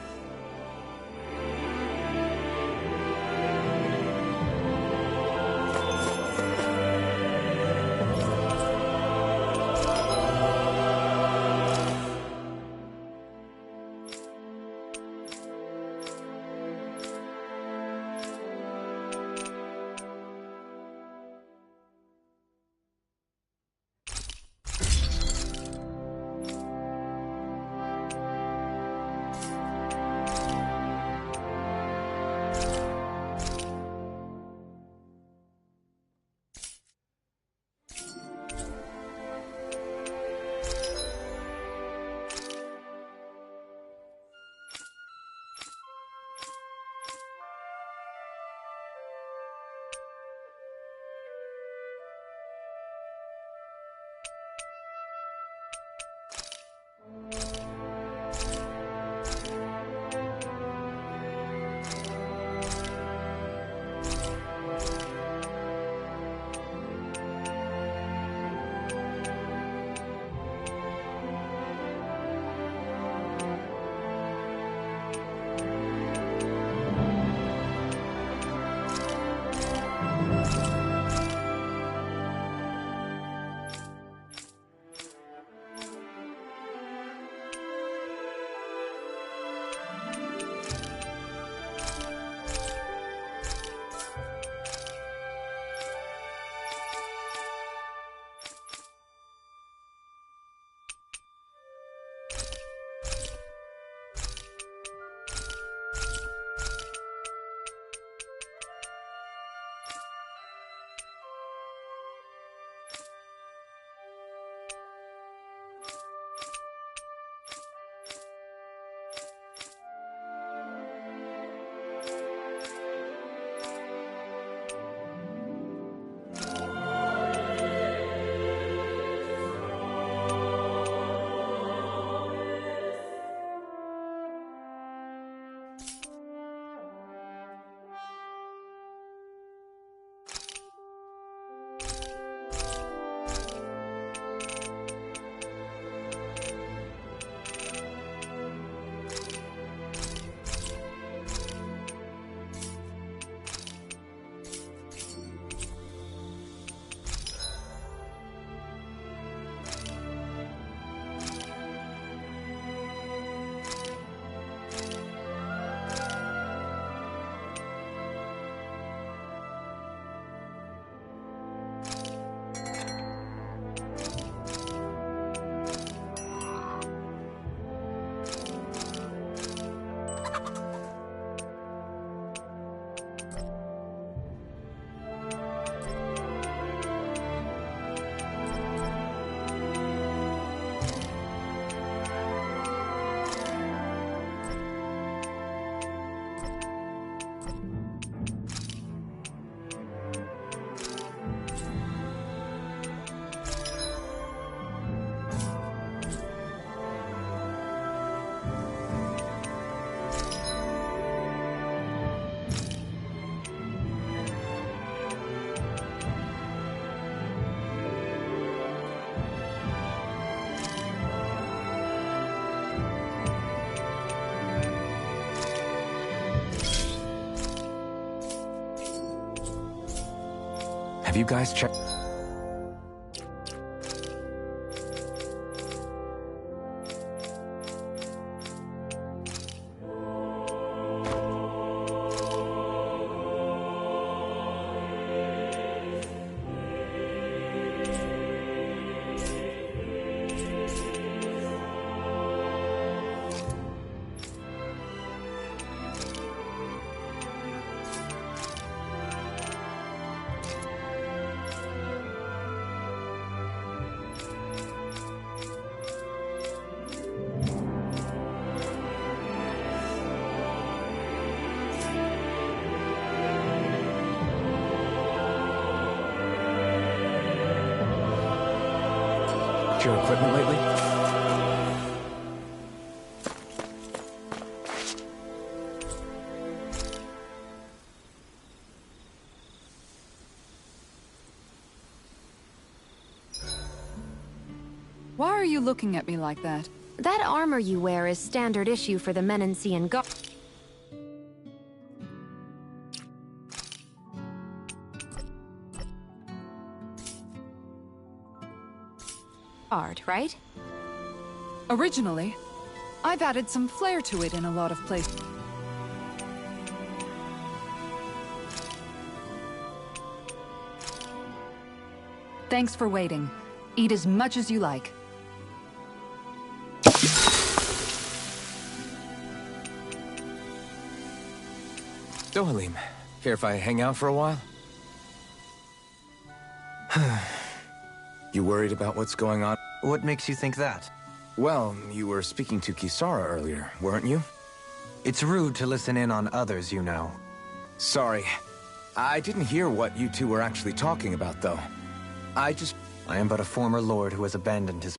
Have you guys checked? checked your equipment lately? Why are you looking at me like that? That armor you wear is standard issue for the Menencean Guard, right? Originally, I've added some flair to it in a lot of places. Thanks for waiting. Eat as much as you like. Dohalim, care if I hang out for a while? You worried about what's going on? What makes you think that? Well, you were speaking to Kisara earlier, weren't you? It's rude to listen in on others, you know. Sorry. I didn't hear what you two were actually talking about, though. I am but a former lord who has abandoned his